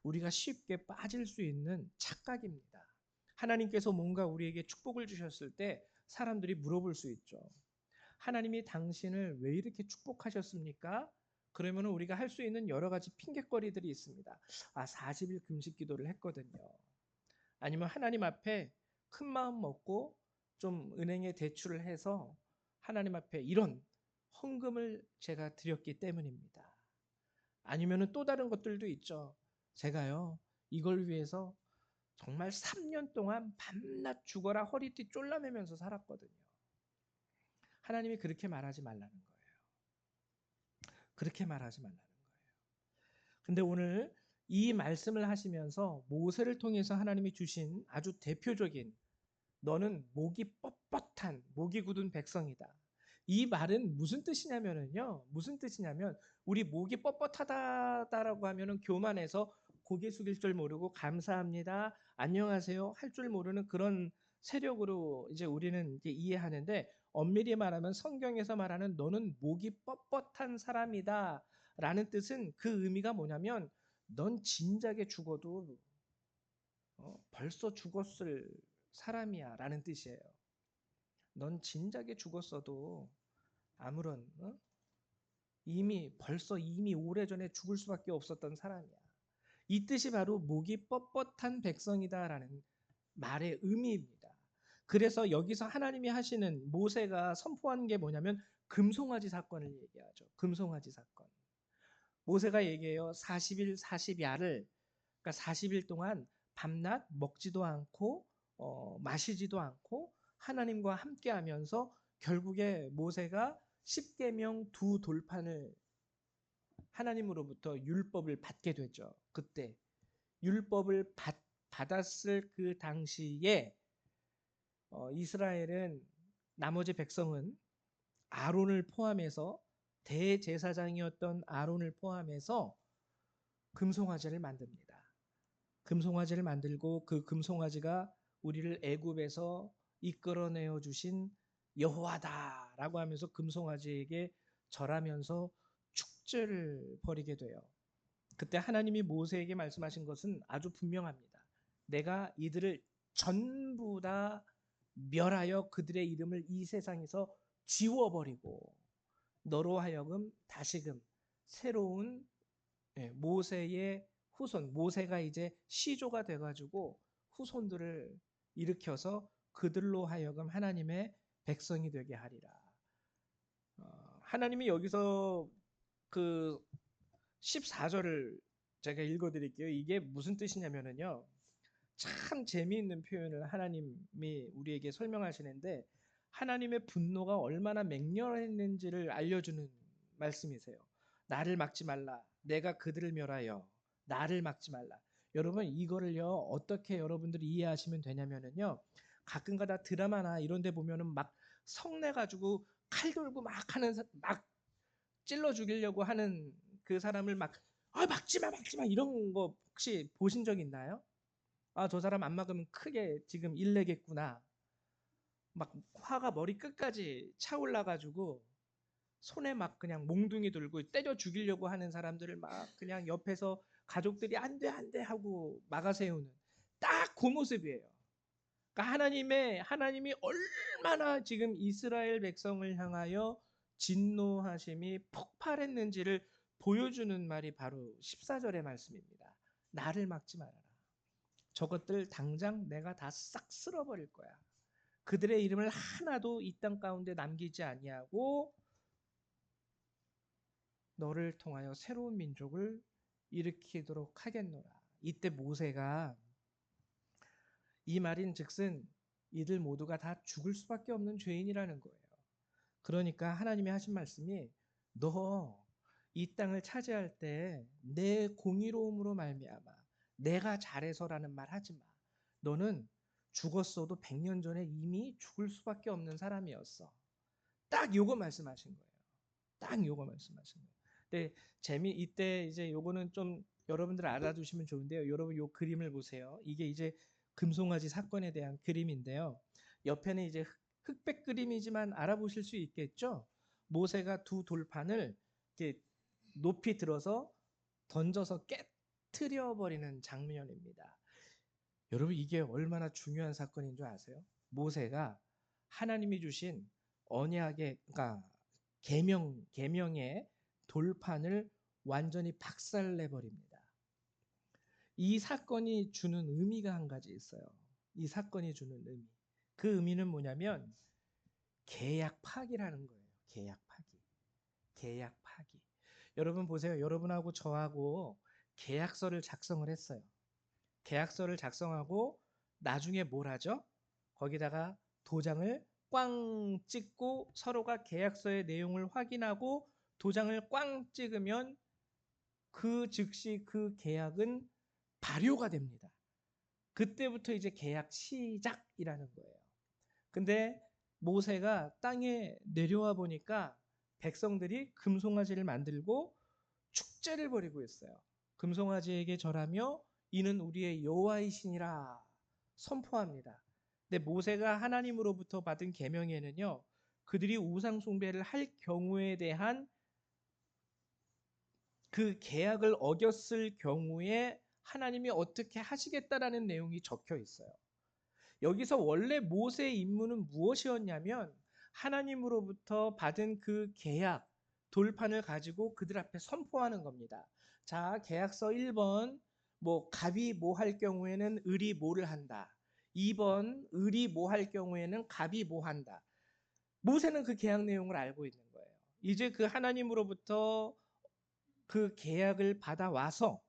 우리가 쉽게 빠질 수 있는 착각입니다. 하나님께서 뭔가 우리에게 축복을 주셨을 때 사람들이 물어볼 수 있죠. 하나님이 당신을 왜 이렇게 축복하셨습니까? 그러면 우리가 할 수 있는 여러 가지 핑곗거리들이 있습니다. 40일 금식 기도를 했거든요. 아니면 하나님 앞에 큰 마음 먹고 좀 은행에 대출을 해서 하나님 앞에 이런 헌금을 제가 드렸기 때문입니다. 아니면 또 다른 것들도 있죠. 제가요, 이걸 위해서 정말 3년 동안 밤낮 죽어라 허리띠 쫄라매면서 살았거든요. 하나님이 그렇게 말하지 말라는 거예요. 그렇게 말하지 말라는 거예요. 근데 오늘 이 말씀을 하시면서 모세를 통해서 하나님이 주신 아주 대표적인 너는 목이 뻣뻣한 목이 굳은 백성이다. 이 말은 무슨 뜻이냐면은요. 무슨 뜻이냐면 우리 목이 뻣뻣하다라고 하면은 교만해서 고개 숙일 줄 모르고 감사합니다. 안녕하세요. 할 줄 모르는 그런 세력으로 이제 우리는 이제 이해하는데 엄밀히 말하면 성경에서 말하는 너는 목이 뻣뻣한 사람이다. 라는 뜻은 그 의미가 뭐냐면 넌 진작에 죽어도 벌써 죽었을 사람이야 라는 뜻이에요. 넌 진작에 죽었어도 아무런 이미 오래전에 죽을 수밖에 없었던 사람이야. 이 뜻이 바로 목이 뻣뻣한 백성이다라는 말의 의미입니다. 그래서 여기서 하나님이 하시는 모세가 선포한 게 뭐냐면 금송아지 사건을 얘기하죠. 금송아지 사건. 모세가 얘기해요. 40일 40야를 그러니까 40일 동안 밤낮 먹지도 않고 마시지도 않고 하나님과 함께 하면서 결국에 모세가 십계명 두 돌판을 하나님으로부터 율법을 받게 되죠. 그때 율법을 받았을 그 당시에 이스라엘은 나머지 백성은 아론을 포함해서 대제사장이었던 아론을 포함해서 금송아지를 만듭니다. 금송아지를 만들고 그 금송아지가 우리를 애굽에서 이끌어내어 주신 여호와다라고 하면서 금송아지에게 절하면서 축제를 벌이게 돼요. 그때 하나님이 모세에게 말씀하신 것은 아주 분명합니다. 내가 이들을 전부 다 멸하여 그들의 이름을 이 세상에서 지워버리고 너로 하여금 다시금 새로운 모세의 후손, 모세가 이제 시조가 돼가지고 후손들을 일으켜서 그들로 하여금 하나님의 백성이 되게 하리라. 하나님이 여기서 그 14절을 제가 읽어드릴게요. 이게 무슨 뜻이냐면요. 참 재미있는 표현을 하나님이 우리에게 설명하시는데 하나님의 분노가 얼마나 맹렬했는지를 알려주는 말씀이세요. 나를 막지 말라. 내가 그들을 멸하여 나를 막지 말라. 여러분 이거를요 어떻게 여러분들이 이해하시면 되냐면요. 가끔가다 드라마나 이런 데 보면은 막 성내 가지고 칼 들고 막 하는 막 찔러 죽이려고 하는 그 사람을 막 막지 마 막지 마 이런 거 혹시 보신 적 있나요? 저 사람 안 막으면 크게 지금 일내겠구나. 막 화가 머리 끝까지 차올라 가지고 손에 막 그냥 몽둥이 들고 때려 죽이려고 하는 사람들을 막 그냥 옆에서 가족들이 안 돼, 안 돼 하고 막아 세우는 딱 그 모습이에요. 그러니까 하나님이 얼마나 지금 이스라엘 백성을 향하여 진노하심이 폭발했는지를 보여주는 말이 바로 14절의 말씀입니다. 나를 막지 말아라. 저것들 당장 내가 다 싹 쓸어버릴 거야. 그들의 이름을 하나도 이 땅 가운데 남기지 아니하고 너를 통하여 새로운 민족을 일으키도록 하겠노라. 이때 모세가 이 말인즉슨 이들 모두가 다 죽을 수밖에 없는 죄인이라는 거예요. 그러니까 하나님이 하신 말씀이 너 이 땅을 차지할 때 내 공의로움으로 말미암아 내가 잘해서라는 말 하지 마. 너는 죽었어도 100년 전에 이미 죽을 수밖에 없는 사람이었어. 딱 요거 말씀하신 거예요. 딱 요거 말씀하신 거예요. 근데 이때 이제 요거는 좀 여러분들 알아두시면 좋은데요. 여러분 요 그림을 보세요. 이게 이제 금송아지 사건에 대한 그림인데요. 옆에는 이제 흑백 그림이지만 알아보실 수 있겠죠. 모세가 두 돌판을 이렇게 높이 들어서 던져서 깨트려 버리는 장면입니다. 여러분 이게 얼마나 중요한 사건인 줄 아세요? 모세가 하나님이 주신 언약의 그러니까 계명의 돌판을 완전히 박살내 버립니다. 이 사건이 주는 의미가 한 가지 있어요. 이 사건이 주는 의미. 그 의미는 뭐냐면 계약 파기라는 거예요. 계약 파기. 계약 파기. 여러분 보세요. 여러분하고 저하고 계약서를 작성을 했어요. 계약서를 작성하고 나중에 뭘 하죠? 거기다가 도장을 꽝 찍고 서로가 계약서의 내용을 확인하고 도장을 꽝 찍으면 그 즉시 그 계약은 발효가 됩니다. 그때부터 이제 계약 시작이라는 거예요. 근데 모세가 땅에 내려와 보니까 백성들이 금송아지를 만들고 축제를 벌이고 있어요. 금송아지에게 절하며 이는 우리의 여호와이시니라 선포합니다. 근데 모세가 하나님으로부터 받은 계명에는요. 그들이 우상 숭배를 할 경우에 대한 그 계약을 어겼을 경우에 하나님이 어떻게 하시겠다라는 내용이 적혀 있어요. 여기서 원래 모세의 임무는 무엇이었냐면 하나님으로부터 받은 그 계약, 돌판을 가지고 그들 앞에 선포하는 겁니다. 자, 계약서 1번, 갑이 뭐 할 경우에는 을이 뭐를 한다. 2번, 을이 뭐 할 경우에는 갑이 뭐 한다. 모세는 그 계약 내용을 알고 있는 거예요. 이제 그 하나님으로부터 그 계약을 받아와서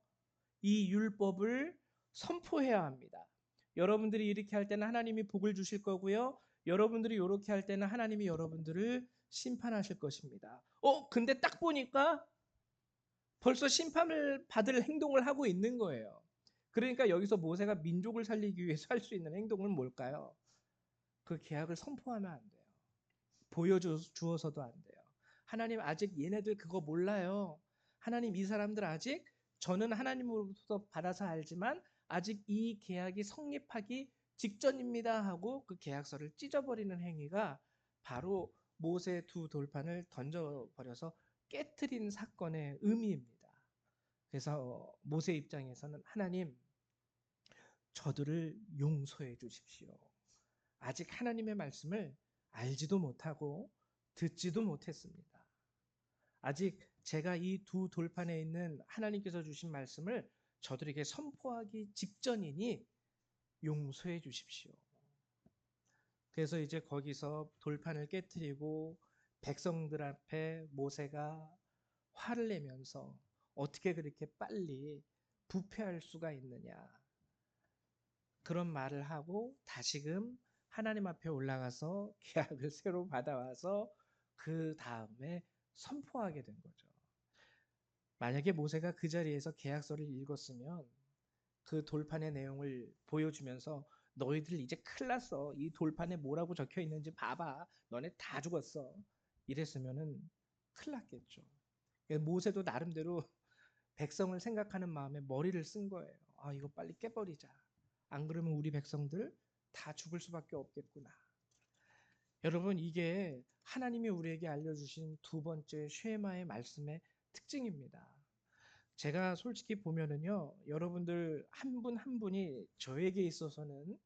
이 율법을 선포해야 합니다. 여러분들이 이렇게 할 때는 하나님이 복을 주실 거고요. 여러분들이 이렇게 할 때는 하나님이 여러분들을 심판하실 것입니다. 근데 딱 보니까 벌써 심판을 받을 행동을 하고 있는 거예요. 그러니까 여기서 모세가 민족을 살리기 위해서 할 수 있는 행동은 뭘까요? 그 계약을 선포하면 안 돼요. 보여주어서도 안 돼요. 하나님 아직 얘네들 그거 몰라요. 하나님 이 사람들 아직 저는 하나님으로부터 받아서 알지만 아직 이 계약이 성립하기 직전입니다 하고 그 계약서를 찢어버리는 행위가 바로 모세 두 돌판을 던져버려서 깨트린 사건의 의미입니다. 그래서 모세 입장에서는 하나님 저들을 용서해 주십시오. 아직 하나님의 말씀을 알지도 못하고 듣지도 못했습니다. 아직 제가 이 두 돌판에 있는 하나님께서 주신 말씀을 저들에게 선포하기 직전이니 용서해 주십시오. 그래서 이제 거기서 돌판을 깨뜨리고 백성들 앞에 모세가 화를 내면서 어떻게 그렇게 빨리 부패할 수가 있느냐, 그런 말을 하고 다시금 하나님 앞에 올라가서 계약을 새로 받아와서 그 다음에 선포하게 된 거죠. 만약에 모세가 그 자리에서 계약서를 읽었으면 그 돌판의 내용을 보여주면서 너희들 이제 큰일 났어. 이 돌판에 뭐라고 적혀 있는지 봐봐. 너네 다 죽었어. 이랬으면은 큰일 났겠죠. 모세도 나름대로 백성을 생각하는 마음에 머리를 쓴 거예요. 아, 이거 빨리 깨버리자. 안 그러면 우리 백성들 다 죽을 수밖에 없겠구나. 여러분, 이게 하나님이 우리에게 알려주신 두 번째 쉐마의 말씀의 특징입니다. 제가 솔직히 보면은요, 여러분들 한 분 한 분이 저에게 있어서는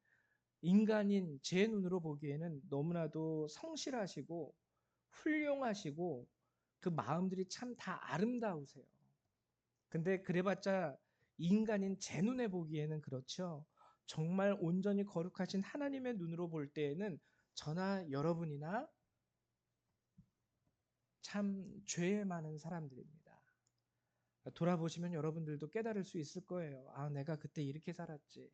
인간인 제 눈으로 보기에는 너무나도 성실하시고 훌륭하시고 그 마음들이 참 다 아름다우세요. 근데 그래봤자 인간인 제 눈에 보기에는 그렇죠. 정말 온전히 거룩하신 하나님의 눈으로 볼 때에는 저나 여러분이나 참 죄에 많은 사람들입니다. 돌아보시면 여러분들도 깨달을 수 있을 거예요. 아, 내가 그때 이렇게 살았지.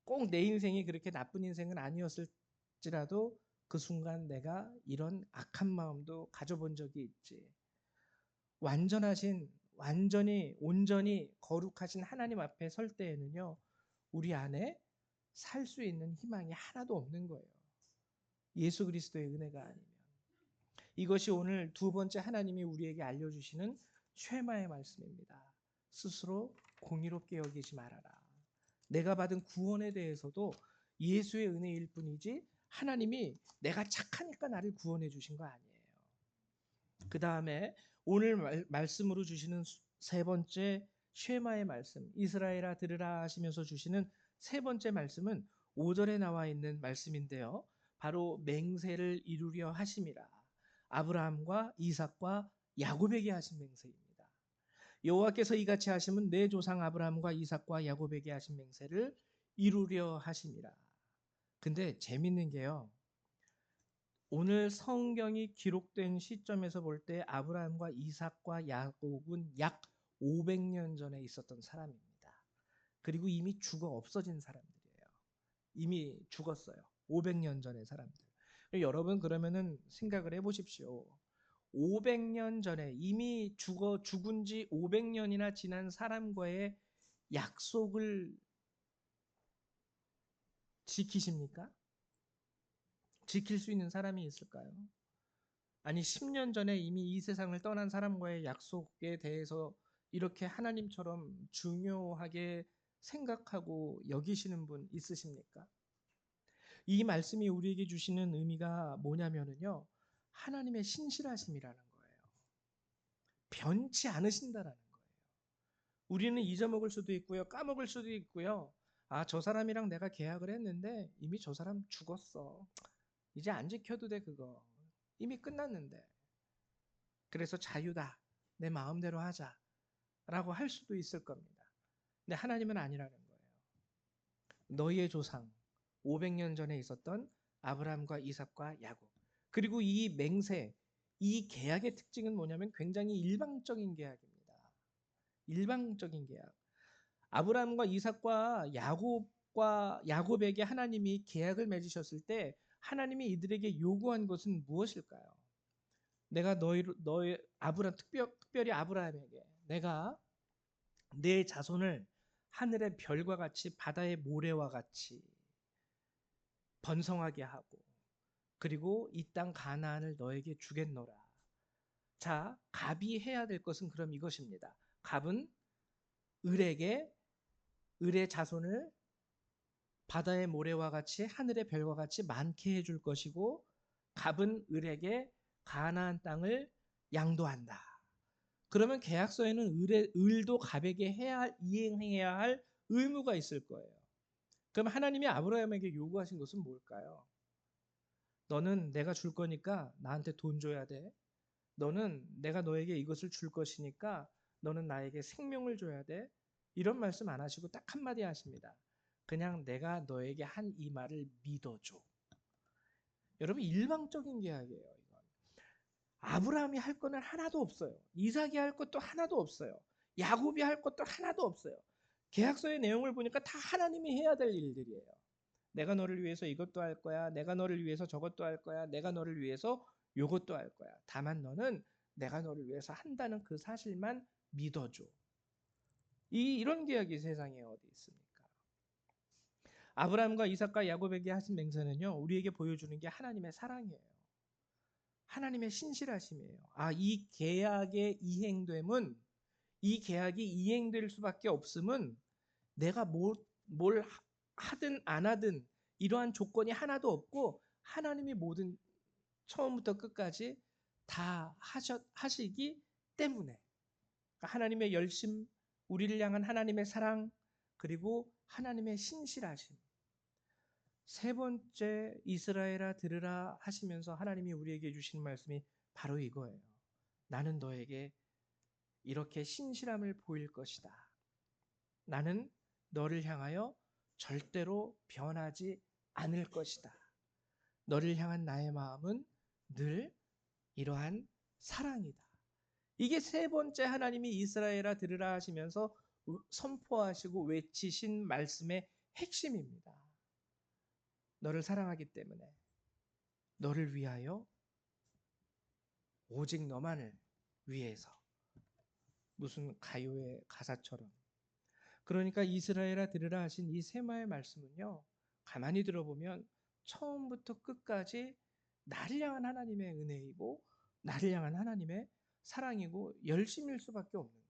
꼭 내 인생이 그렇게 나쁜 인생은 아니었을지라도 그 순간 내가 이런 악한 마음도 가져본 적이 있지. 완전히 온전히 거룩하신 하나님 앞에 설 때에는요, 우리 안에 살 수 있는 희망이 하나도 없는 거예요. 예수 그리스도의 은혜가 아니면. 이것이 오늘 두 번째 하나님이 우리에게 알려주시는 쉐마의 말씀입니다. 스스로 공의롭게 여기지 말아라. 내가 받은 구원에 대해서도 예수의 은혜일 뿐이지 하나님이 내가 착하니까 나를 구원해 주신 거 아니에요. 그 다음에 오늘 말씀으로 주시는 세 번째 쉐마의 말씀, 이스라엘아 들으라 하시면서 주시는 세 번째 말씀은 5절에 나와 있는 말씀인데요. 바로 맹세를 이루려 하심이라. 아브라함과 이삭과 야곱에게 하신 맹세입니다. 여호와께서 이같이 하시면 내 조상 아브라함과 이삭과 야곱에게 하신 맹세를 이루려 하심이라. 근데 재밌는 게요, 오늘 성경이 기록된 시점에서 볼 때 아브라함과 이삭과 야곱은 약 500년 전에 있었던 사람입니다. 그리고 이미 죽어 없어진 사람들이에요. 이미 죽었어요. 500년 전의 사람들. 여러분, 그러면은 생각을 해보십시오. 500년 전에 이미 죽은 지 500년이나 지난 사람과의 약속을 지키십니까? 지킬 수 있는 사람이 있을까요? 아니, 10년 전에 이미 이 세상을 떠난 사람과의 약속에 대해서 이렇게 하나님처럼 중요하게 생각하고 여기시는 분 있으십니까? 이 말씀이 우리에게 주시는 의미가 뭐냐면요, 하나님의 신실하심이라는 거예요. 변치 않으신다라는 거예요. 우리는 잊어먹을 수도 있고요, 까먹을 수도 있고요. 아, 저 사람이랑 내가 계약을 했는데 이미 저 사람 죽었어. 이제 안 지켜도 돼, 그거. 이미 끝났는데. 그래서 자유다. 내 마음대로 하자. 라고 할 수도 있을 겁니다. 근데 하나님은 아니라는 거예요. 너희의 조상, 500년 전에 있었던 아브라함과 이삭과 야곱. 그리고 이 맹세, 이 계약의 특징은 뭐냐면 굉장히 일방적인 계약입니다. 일방적인 계약. 아브라함과 이삭과 야곱에게 하나님이 계약을 맺으셨을 때 하나님이 이들에게 요구한 것은 무엇일까요? 내가 너희 아브라함, 특별히 아브라함에게 내가 내 자손을 하늘의 별과 같이 바다의 모래와 같이 번성하게 하고, 그리고 이 땅 가나안을 너에게 주겠노라. 자, 갑이 해야 될 것은 그럼 이것입니다. 갑은 을의 자손을 바다의 모래와 같이 하늘의 별과 같이 많게 해줄 것이고, 갑은 을에게 가나안 땅을 양도한다. 그러면 계약서에는 을도 갑에게 이행해야 할 의무가 있을 거예요. 그럼 하나님이 아브라함에게 요구하신 것은 뭘까요? 너는 내가 줄 거니까 나한테 돈 줘야 돼. 너는 내가 너에게 이것을 줄 것이니까 너는 나에게 생명을 줘야 돼. 이런 말씀 안 하시고 딱 한마디 하십니다. 그냥 내가 너에게 한 이 말을 믿어줘. 여러분 일방적인 계약이에요. 이건. 아브라함이 할 거는 하나도 없어요. 이삭이 할 것도 하나도 없어요. 야곱이 할 것도 하나도 없어요. 계약서의 내용을 보니까 다 하나님이 해야 될 일들이에요. 내가 너를 위해서 이것도 할 거야. 내가 너를 위해서 저것도 할 거야. 내가 너를 위해서 요것도 할 거야. 다만 너는 내가 너를 위해서 한다는 그 사실만 믿어줘. 이런 계약이 세상에 어디 있습니까? 아브라함과 이삭과 야곱에게 하신 맹세는요, 우리에게 보여주는 게 하나님의 사랑이에요. 하나님의 신실하심이에요. 이 계약의 이행됨은, 이 계약이 이행될 수밖에 없음은 내가 뭘 하든 안 하든 이러한 조건이 하나도 없고 하나님이 모든 처음부터 끝까지 다 하시기 때문에, 그러니까 하나님의 열심, 우리를 향한 하나님의 사랑, 그리고 하나님의 신실하심. 세 번째, 이스라엘아 들으라 하시면서 하나님이 우리에게 주신 말씀이 바로 이거예요. 나는 너에게 이렇게 신실함을 보일 것이다. 나는 너를 향하여 절대로 변하지 않을 것이다. 너를 향한 나의 마음은 늘 이러한 사랑이다. 이게 세 번째 하나님이 이스라엘아 들으라 하시면서 선포하시고 외치신 말씀의 핵심입니다. 너를 사랑하기 때문에 너를 위하여 오직 너만을 위해서. 무슨 가요의 가사처럼. 그러니까 이스라엘아 들으라 하신 이 세마의 말씀은요, 가만히 들어보면 처음부터 끝까지 나를 향한 하나님의 은혜이고 나를 향한 하나님의 사랑이고 열심일 수밖에 없는 거예요.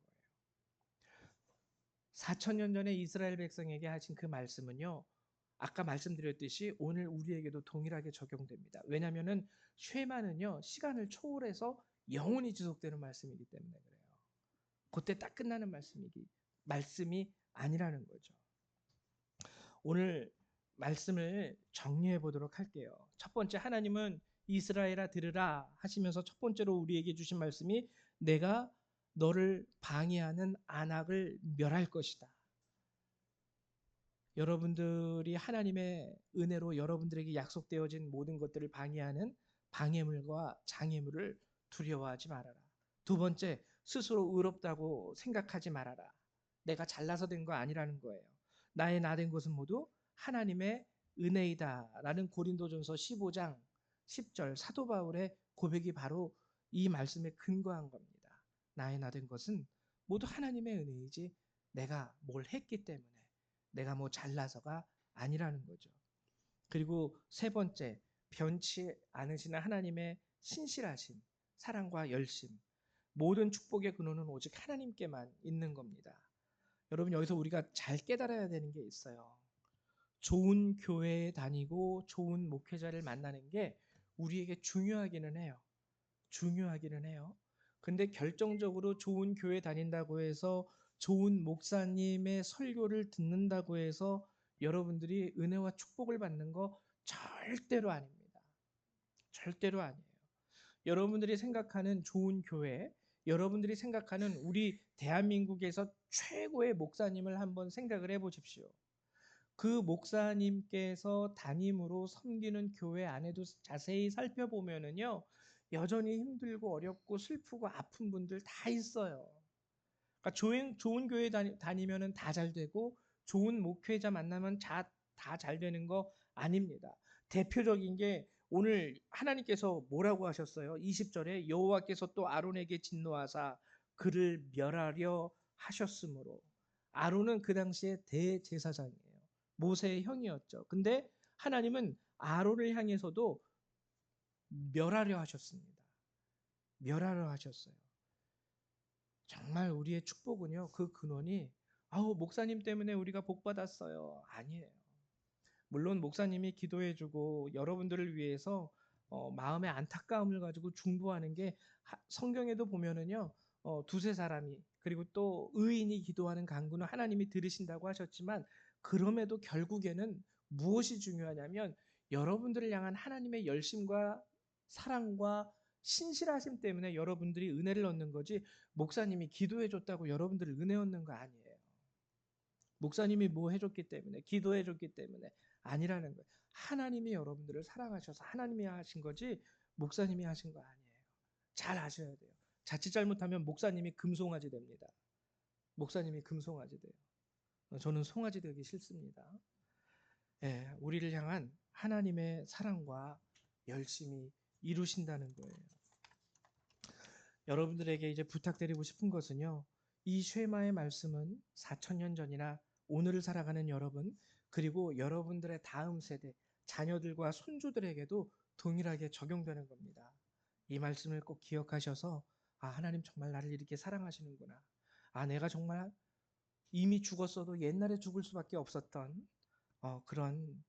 4,000년 전에 이스라엘 백성에게 하신 그 말씀은요, 아까 말씀드렸듯이 오늘 우리에게도 동일하게 적용됩니다. 왜냐하면 쉐마는요, 시간을 초월해서 영원히 지속되는 말씀이기 때문에 그래요. 그때 딱 끝나는 말씀이 아니라는 거죠. 오늘 말씀을 정리해 보도록 할게요. 첫 번째, 하나님은 이스라엘아 들으라 하시면서 첫 번째로 우리에게 주신 말씀이 내가 너를 방해하는 안악을 멸할 것이다. 여러분들이 하나님의 은혜로 여러분들에게 약속되어진 모든 것들을 방해하는 방해물과 장애물을 두려워하지 말아라. 두 번째, 스스로 의롭다고 생각하지 말아라. 내가 잘나서 된 거 아니라는 거예요. 나의 나 된 것은 모두 하나님의 은혜이다 라는 고린도전서 15장 10절 사도 바울의 고백이 바로 이 말씀에 근거한 겁니다. 나의 나 된 것은 모두 하나님의 은혜이지 내가 뭘 했기 때문에, 내가 뭐 잘나서가 아니라는 거죠. 그리고 세 번째, 변치 않으시는 하나님의 신실하심, 사랑과 열심. 모든 축복의 근원은 오직 하나님께만 있는 겁니다. 여러분, 여기서 우리가 잘 깨달아야 되는 게 있어요. 좋은 교회에 다니고 좋은 목회자를 만나는 게 우리에게 중요하기는 해요. 중요하기는 해요. 근데 결정적으로 좋은 교회 다닌다고 해서 좋은 목사님의 설교를 듣는다고 해서 여러분들이 은혜와 축복을 받는 거 절대로 아닙니다. 절대로 아니에요. 여러분들이 생각하는 좋은 교회, 여러분들이 생각하는 우리 대한민국에서 최고의 목사님을 한번 생각을 해보십시오. 그 목사님께서 담임으로 섬기는 교회 안에도 자세히 살펴보면은요, 여전히 힘들고 어렵고 슬프고 아픈 분들 다 있어요. 그러니까 좋은 교회 다니면은 다 잘 되고 좋은 목회자 만나면 다 잘 되는 거 아닙니다. 대표적인 게 오늘 하나님께서 뭐라고 하셨어요? 20절에 여호와께서 또 아론에게 진노하사 그를 멸하려 하셨으므로. 아론은 그 당시에 대제사장이에요. 모세의 형이었죠. 근데 하나님은 아론을 향해서도 멸하려 하셨습니다. 멸하려 하셨어요. 정말 우리의 축복은요, 그 근원이 목사님 때문에 우리가 복 받았어요. 아니에요. 물론 목사님이 기도해주고 여러분들을 위해서 마음의 안타까움을 가지고 중보하는 게 성경에도 보면은요, 두세 사람이 그리고 또 의인이 기도하는 간구는 하나님이 들으신다고 하셨지만, 그럼에도 결국에는 무엇이 중요하냐면 여러분들을 향한 하나님의 열심과 사랑과 신실하심 때문에 여러분들이 은혜를 얻는 거지, 목사님이 기도해 줬다고 여러분들을 은혜 얻는 거 아니에요. 목사님이 뭐 해줬기 때문에, 기도해 줬기 때문에 아니라는 거예요. 하나님이 여러분들을 사랑하셔서 하나님이 하신 거지 목사님이 하신 거 아니에요. 잘 아셔야 돼요. 자칫 잘못하면 목사님이 금송아지 됩니다. 목사님이 금송아지 돼요. 저는 송아지 되기 싫습니다. 예, 우리를 향한 하나님의 사랑과 열심히 이루신다는 거예요. 여러분들에게 이제 부탁드리고 싶은 것은요. 이 쉐마의 말씀은 4,000년 전이나 오늘을 살아가는 여러분, 그리고 여러분들의 다음 세대, 자녀들과 손주들에게도 동일하게 적용되는 겁니다. 이 말씀을 꼭 기억하셔서 하나님 정말 나를 이렇게 사랑하시는구나. 내가 정말 이미 죽었어도 옛날에 죽을 수밖에 없었던 그런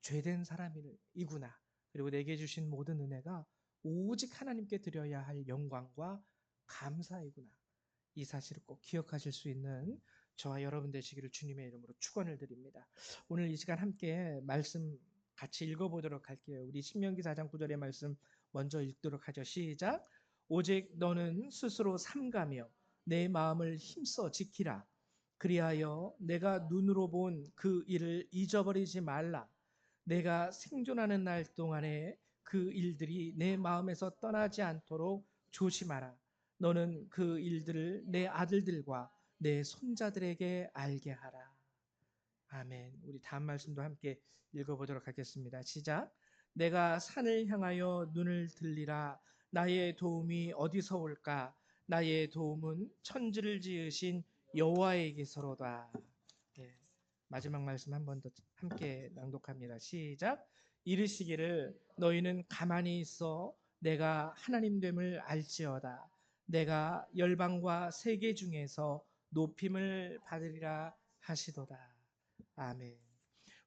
죄된 사람이구나. 그리고 내게 주신 모든 은혜가 오직 하나님께 드려야 할 영광과 감사이구나. 이 사실을 꼭 기억하실 수 있는 저와 여러분 되시기를 주님의 이름으로 축원을 드립니다. 오늘 이 시간 함께 말씀 같이 읽어보도록 할게요. 우리 신명기 4장 9절의 말씀 먼저 읽도록 하죠. 시작. 오직 너는 스스로 삼가며 내 마음을 힘써 지키라. 그리하여 내가 눈으로 본 그 일을 잊어버리지 말라. 내가 생존하는 날 동안에 그 일들이 내 마음에서 떠나지 않도록 조심하라. 너는 그 일들을 내 아들들과 내 손자들에게 알게 하라. 아멘. 우리 다음 말씀도 함께 읽어보도록 하겠습니다. 시작. 내가 산을 향하여 눈을 들리라. 나의 도움이 어디서 올까? 나의 도움은 천지를 지으신 여호와에게서로다. 예. 마지막 말씀 한 번 더 함께 낭독합니다. 시작. 이르시기를 너희는 가만히 있어 내가 하나님 됨을 알지어다. 내가 열방과 세계 중에서 높임을 받으리라 하시도다. 아멘.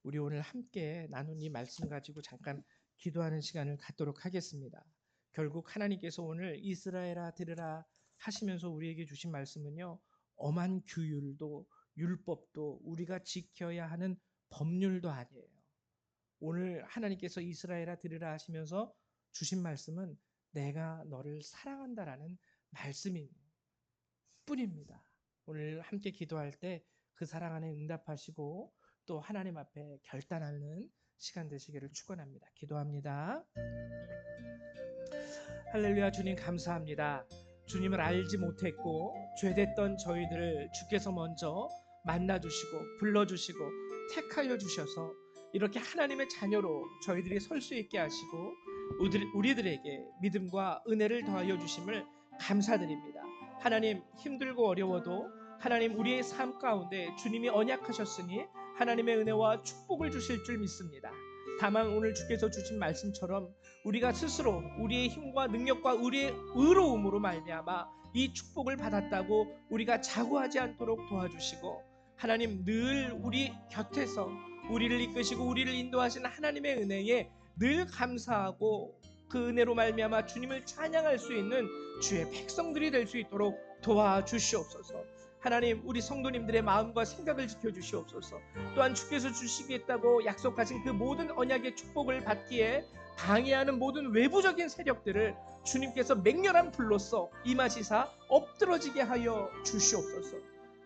우리 오늘 함께 나눈 이 말씀 가지고 잠깐 기도하는 시간을 갖도록 하겠습니다. 결국 하나님께서 오늘 이스라엘아 들으라 하시면서 우리에게 주신 말씀은요. 엄한 규율도 율법도 우리가 지켜야 하는 법률도 아니에요. 오늘 하나님께서 이스라엘아 들으라 하시면서 주신 말씀은 내가 너를 사랑한다라는 말씀인 뿐입니다. 오늘 함께 기도할 때 그 사랑 안에 응답하시고 또 하나님 앞에 결단하는 시간 되시기를 축원합니다. 기도합니다. 할렐루야. 주님 감사합니다. 주님을 알지 못했고 죄됐던 저희들을 주께서 먼저 만나주시고 불러주시고 택하여 주셔서 이렇게 하나님의 자녀로 저희들이 설 수 있게 하시고 우리들에게 믿음과 은혜를 더하여 주심을 감사드립니다. 하나님, 힘들고 어려워도 하나님 우리의 삶 가운데 주님이 언약하셨으니 하나님의 은혜와 축복을 주실 줄 믿습니다. 다만 오늘 주께서 주신 말씀처럼 우리가 스스로 우리의 힘과 능력과 우리의 의로움으로 말미암아 이 축복을 받았다고 우리가 자고하지 않도록 도와주시고 하나님 늘 우리 곁에서 우리를 이끄시고 우리를 인도하시는 하나님의 은혜에 늘 감사하고 그 은혜로 말미암아 주님을 찬양할 수 있는 주의 백성들이 될 수 있도록 도와주시옵소서. 하나님 우리 성도님들의 마음과 생각을 지켜주시옵소서. 또한 주께서 주시겠다고 약속하신 그 모든 언약의 축복을 받기에 방해하는 모든 외부적인 세력들을 주님께서 맹렬한 불로써 임하시사 엎드러지게 하여 주시옵소서.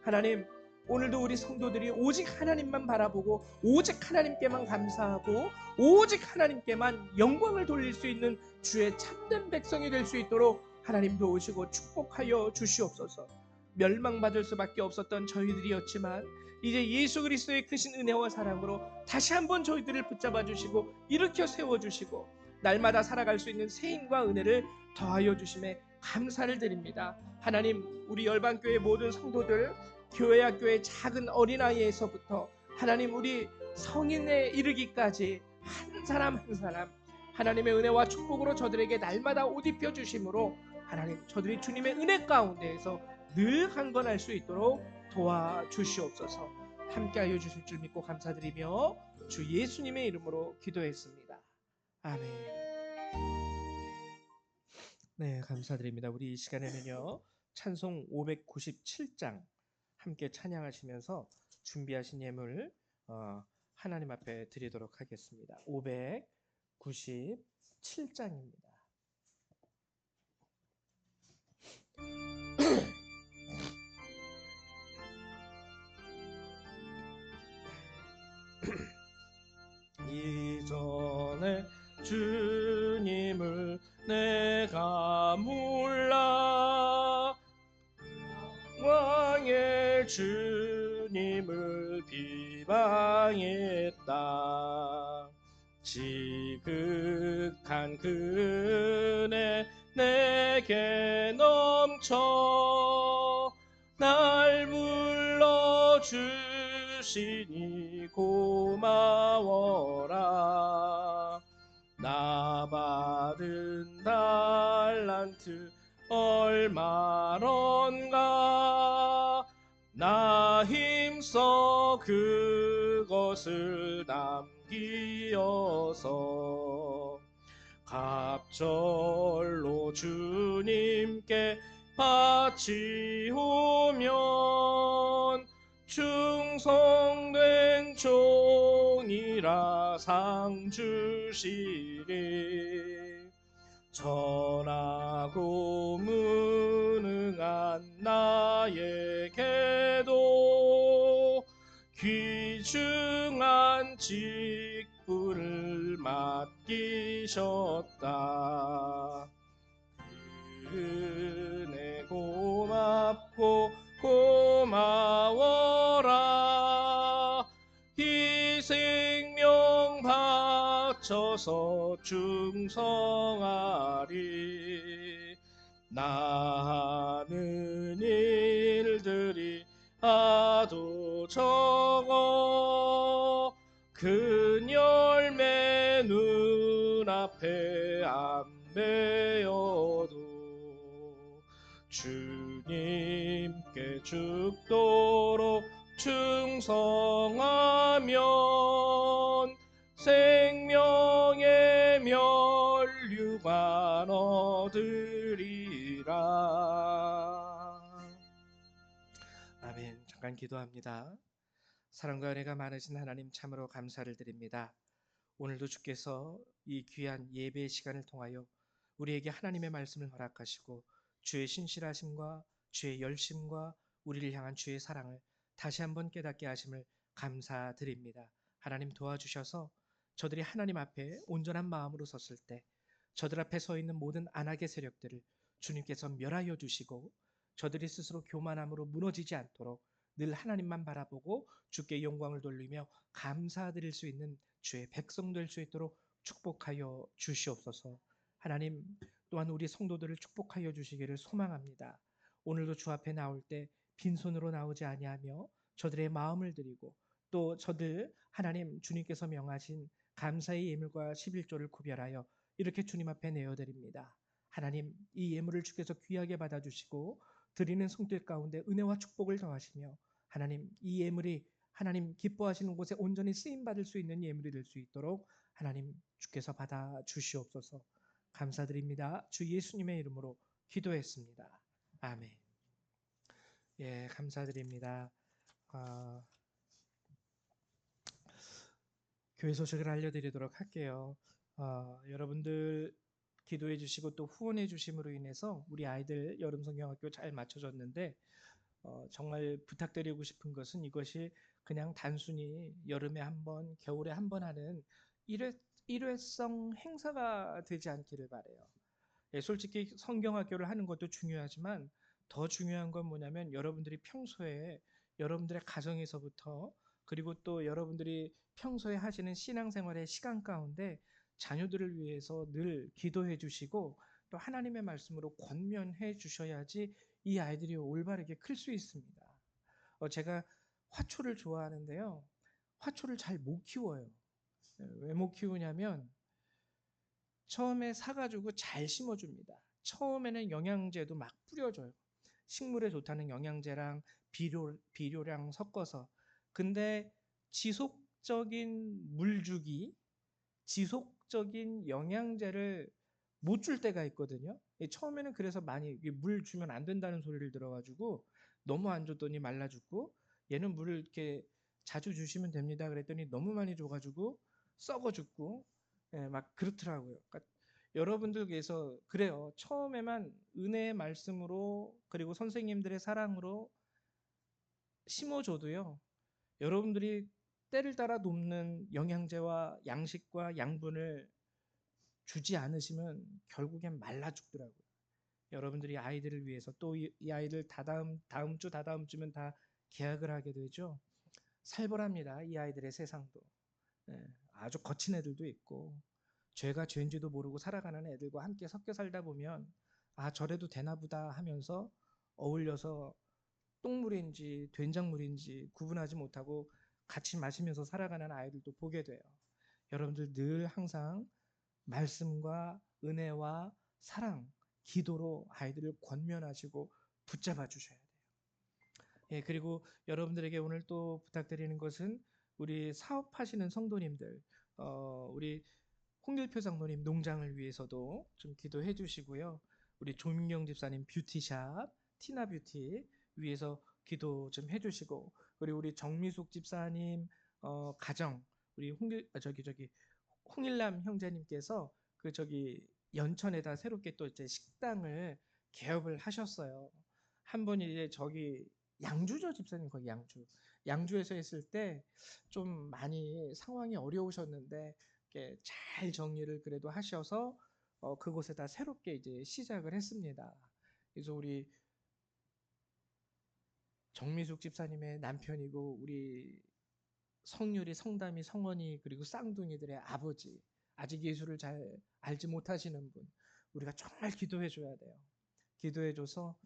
하나님 오늘도 우리 성도들이 오직 하나님만 바라보고 오직 하나님께만 감사하고 오직 하나님께만 영광을 돌릴 수 있는 주의 참된 백성이 될 수 있도록 하나님 도우시고 축복하여 주시옵소서. 멸망받을 수밖에 없었던 저희들이었지만 이제 예수 그리스도의 크신 은혜와 사랑으로 다시 한번 저희들을 붙잡아 주시고 일으켜 세워주시고 날마다 살아갈 수 있는 세임과 은혜를 더하여 주심에 감사를 드립니다. 하나님 우리 열방교회 모든 성도들 교회 학교의 작은 어린아이에서부터 하나님 우리 성인에 이르기까지 한 사람 한 사람 하나님의 은혜와 축복으로 저들에게 날마다 옷 입혀 주심으로 하나님 저들이 주님의 은혜 가운데에서 늘 강건할 수 있도록 도와주시옵소서. 함께하여 주실 줄 믿고 감사드리며 주 예수님의 이름으로 기도했습니다. 아멘. 네, 감사드립니다. 우리 이 시간에는요 찬송 597장 함께 찬양하시면서 준비하신 예물 하나님 앞에 드리도록 하겠습니다. 597장입니다. 이전에 주님을 내가 몰라 왕의 주님을 비방했다. 지극한 그네 내게 넘쳐 날 불러주시니 고마워라. 나 받은 달란트 얼마런가 나 힘써 그것을 남기어서 갑절로 주님께 바치오면 충성된 종이라 상 주시리. 전하고 무능한 나에게도 귀중한 직분을 맡기셨다. 은혜 고맙고 고마워라. 이 생명 바쳐서 충성하리. 나 하는 일들이 아도 적어 큰 열매 눈앞에 안 베어도 주님께 죽도록 충성하면 생명의 면류관 얻으리라. 아멘. 잠깐 기도합니다. 사랑과 은혜가 많으신 하나님 참으로 감사를 드립니다. 오늘도 주께서 이 귀한 예배의 시간을 통하여 우리에게 하나님의 말씀을 허락하시고 주의 신실하심과 주의 열심과 우리를 향한 주의 사랑을 다시 한번 깨닫게 하심을 감사드립니다. 하나님 도와주셔서 저들이 하나님 앞에 온전한 마음으로 섰을 때 저들 앞에 서 있는 모든 안악의 세력들을 주님께서 멸하여 주시고 저들이 스스로 교만함으로 무너지지 않도록 늘 하나님만 바라보고 주께 영광을 돌리며 감사드릴 수 있는 주의 백성 될 수 있도록 축복하여 주시옵소서. 하나님 또한 우리 성도들을 축복하여 주시기를 소망합니다. 오늘도 주 앞에 나올 때 빈손으로 나오지 아니하며 저들의 마음을 드리고 또 저들 하나님 주님께서 명하신 감사의 예물과 11조를 구별하여 이렇게 주님 앞에 내어드립니다. 하나님 이 예물을 주께서 귀하게 받아주시고 드리는 성들 가운데 은혜와 축복을 더하시며 하나님 이 예물이 하나님 기뻐하시는 곳에 온전히 쓰임받을 수 있는 예물이 될 수 있도록 하나님 주께서 받아 주시옵소서. 감사드립니다. 주 예수님의 이름으로 기도했습니다. 아멘. 예, 감사드립니다. 교회 소식을 알려드리도록 할게요. 여러분들 기도해 주시고 또 후원해 주심으로 인해서 우리 아이들 여름 성경학교 잘 마쳐졌는데 정말 부탁드리고 싶은 것은 이것이 그냥 단순히 여름에 한 번, 겨울에 한 번 하는 일회성 행사가 되지 않기를 바라요. 예, 솔직히 성경학교를 하는 것도 중요하지만 더 중요한 건 뭐냐면 여러분들이 평소에 여러분들의 가정에서부터 그리고 또 여러분들이 평소에 하시는 신앙생활의 시간 가운데 자녀들을 위해서 늘 기도해 주시고 또 하나님의 말씀으로 권면해 주셔야지 이 아이들이 올바르게 클 수 있습니다. 제가 화초를 좋아하는데요. 화초를 잘 못 키워요. 왜 못 키우냐면 처음에 사가지고 잘 심어줍니다. 처음에는 영양제도 막 뿌려줘요. 식물에 좋다는 영양제랑 비료랑 섞어서. 근데 지속적인 물주기, 지속적인 영양제를 못 줄 때가 있거든요. 처음에는 그래서 많이 물 주면 안 된다는 소리를 들어가지고 너무 안 줬더니 말라 죽고 얘는 물을 이렇게 자주 주시면 됩니다. 그랬더니 너무 많이 줘가지고 썩어 죽고 막 그렇더라고요. 그러니까 여러분들께서 그래요. 처음에만 은혜의 말씀으로 그리고 선생님들의 사랑으로 심어줘도요. 여러분들이 때를 따라 돕는 영양제와 양식과 양분을 주지 않으시면 결국엔 말라 죽더라고요. 여러분들이 아이들을 위해서 또 이 아이들 다다음 주 다다음 주면 다 개학을 하게 되죠. 살벌합니다. 이 아이들의 세상도. 예, 아주 거친 애들도 있고 죄가 죄인지도 모르고 살아가는 애들과 함께 섞여 살다 보면 아 저래도 되나 보다 하면서 어울려서 똥물인지 된장물인지 구분하지 못하고 같이 마시면서 살아가는 아이들도 보게 돼요. 여러분들 늘 항상 말씀과 은혜와 사랑, 기도로 아이들을 권면하시고 붙잡아 주셔야 돼요. 예, 그리고 여러분들에게 오늘 또 부탁드리는 것은 우리 사업하시는 성도님들, 우리 홍길표 장로님 농장을 위해서도 좀 기도해 주시고요. 우리 조민경 집사님 뷰티샵, 티나뷰티 위해서 기도 좀 해주시고, 그리고 우리 정미숙 집사님 가정, 우리 홍일남 형제님께서 그 연천에다 새롭게 또 이제 식당을 개업을 하셨어요. 한 분이 이제 양주죠 집사님 거기 양주에서 했을 때 좀 많이 상황이 어려우셨는데 이렇게 잘 정리를 그래도 하셔서 그곳에다 새롭게 이제 시작을 했습니다. 그래서 우리 정미숙 집사님의 남편이고 우리 성유리, 성담이, 성원이 그리고 쌍둥이들의 아버지 아직 예수를 잘 알지 못하시는 분 우리가 정말 기도해 줘야 돼요. 기도해 줘서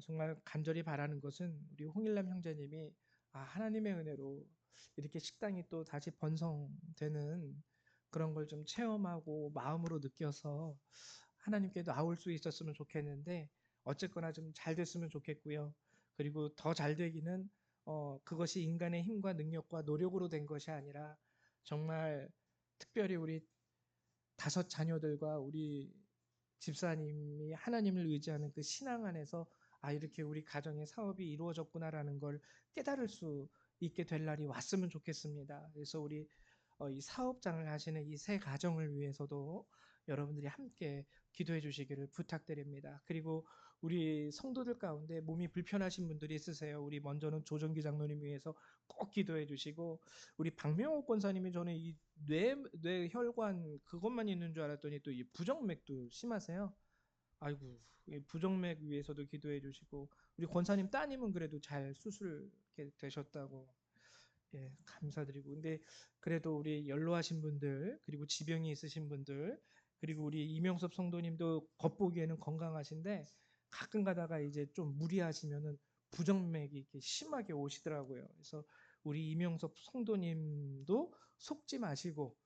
정말 간절히 바라는 것은 우리 홍일남 형제님이 하나님의 은혜로 이렇게 식당이 또 다시 번성되는 그런 걸 좀 체험하고 마음으로 느껴서 하나님께 나올 수 있었으면 좋겠는데 어쨌거나 좀 잘 됐으면 좋겠고요. 그리고 더 잘 되기는 그것이 인간의 힘과 능력과 노력으로 된 것이 아니라 정말 특별히 우리 5 자녀들과 우리 집사님이 하나님을 의지하는 그 신앙 안에서 이렇게 우리 가정의 사업이 이루어졌구나라는 걸 깨달을 수 있게 될 날이 왔으면 좋겠습니다. 그래서 우리 이 사업장을 하시는 이 세 가정을 위해서도 여러분들이 함께 기도해 주시기를 부탁드립니다. 그리고 우리 성도들 가운데 몸이 불편하신 분들이 있으세요. 우리 먼저는 조정기 장로님 위해서 꼭 기도해 주시고 우리 박명옥 권사님이 저는 이 뇌혈관 그것만 있는 줄 알았더니 또 이 부정맥도 심하세요. 아이고 부정맥 위해서도 기도해 주시고 우리 권사님 따님은 그래도 잘 수술 되셨다고 예, 감사드리고 근데 그래도 우리 연로하신 분들 그리고 지병이 있으신 분들 그리고 우리 이명섭 성도님도 겉보기에는 건강하신데 가끔 가다가 이제 좀 무리하시면은 부정맥이 이렇게 심하게 오시더라고요. 그래서 우리 이명섭 성도님도 속지 마시고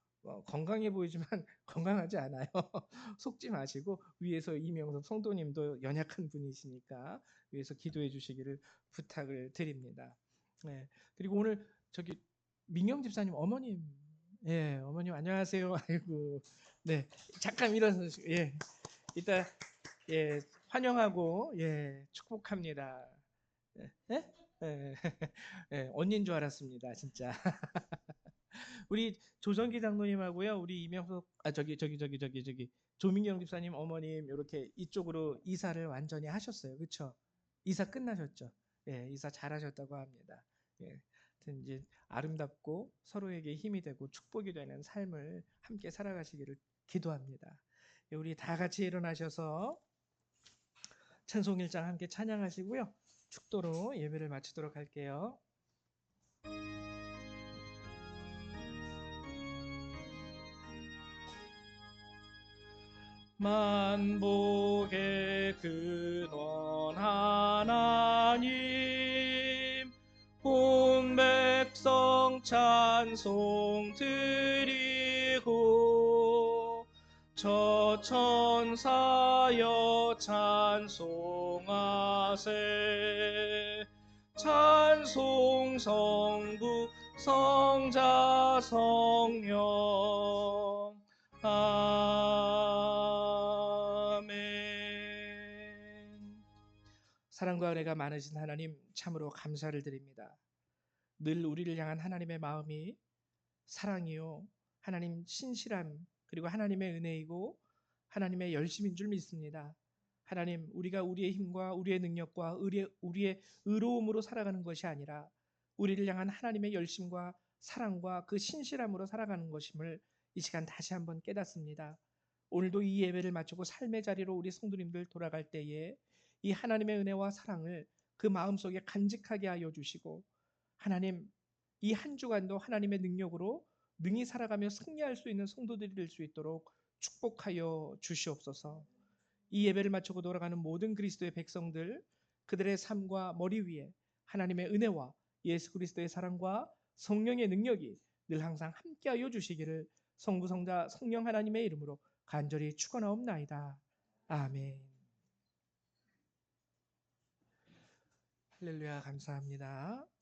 건강해 보이지만 건강하지 않아요. 속지 마시고 위에서 이명섭 성도님도 연약한 분이시니까 위에서 기도해 주시기를 부탁을 드립니다. 네. 그리고 오늘 저기 민경 집사님 어머님, 예, 어머님 안녕하세요. 아이고, 네, 잠깐 일어서시고, 예, 이따 예 환영하고 예 축복합니다. 예, 예, 예, 예, 언니인 줄 알았습니다, 진짜. 우리 조정기 장로님하고요, 우리 이명석, 조민경 집사님 어머님 이렇게 이쪽으로 이사를 완전히 하셨어요, 그렇죠? 이사 끝나셨죠? 예, 이사 잘하셨다고 합니다. 예, 하여튼 이제 아름답고 서로에게 힘이 되고 축복이 되는 삶을 함께 살아가시기를 기도합니다. 예, 우리 다 같이 일어나셔서 찬송 1장 함께 찬양하시고요. 축도로 예배를 마치도록 할게요. 만복의 근원 하나님 온 백성 찬송 드리고 저 천사여 찬송하세 찬송 성부 성자 성령 아멘. 사랑과 은혜가 많으신 하나님 참으로 감사를 드립니다. 늘 우리를 향한 하나님의 마음이 사랑이요 하나님 신실함 그리고 하나님의 은혜이고 하나님의 열심인 줄 믿습니다. 하나님 우리가 우리의 힘과 우리의 능력과 우리의 의로움으로 살아가는 것이 아니라 우리를 향한 하나님의 열심과 사랑과 그 신실함으로 살아가는 것임을 이 시간 다시 한번 깨닫습니다. 오늘도 이 예배를 마치고 삶의 자리로 우리 성도님들 돌아갈 때에 이 하나님의 은혜와 사랑을 그 마음속에 간직하게 하여 주시고, 하나님, 이 한 주간도 하나님의 능력으로 능히 살아가며 승리할 수 있는 성도들이 될 수 있도록 축복하여 주시옵소서. 이 예배를 마치고 돌아가는 모든 그리스도의 백성들, 그들의 삶과 머리 위에 하나님의 은혜와 예수 그리스도의 사랑과 성령의 능력이 늘 항상 함께하여 주시기를 성부 성자 성령 하나님의 이름으로 간절히 축원하옵나이다. 아멘. 할렐루야, 감사합니다.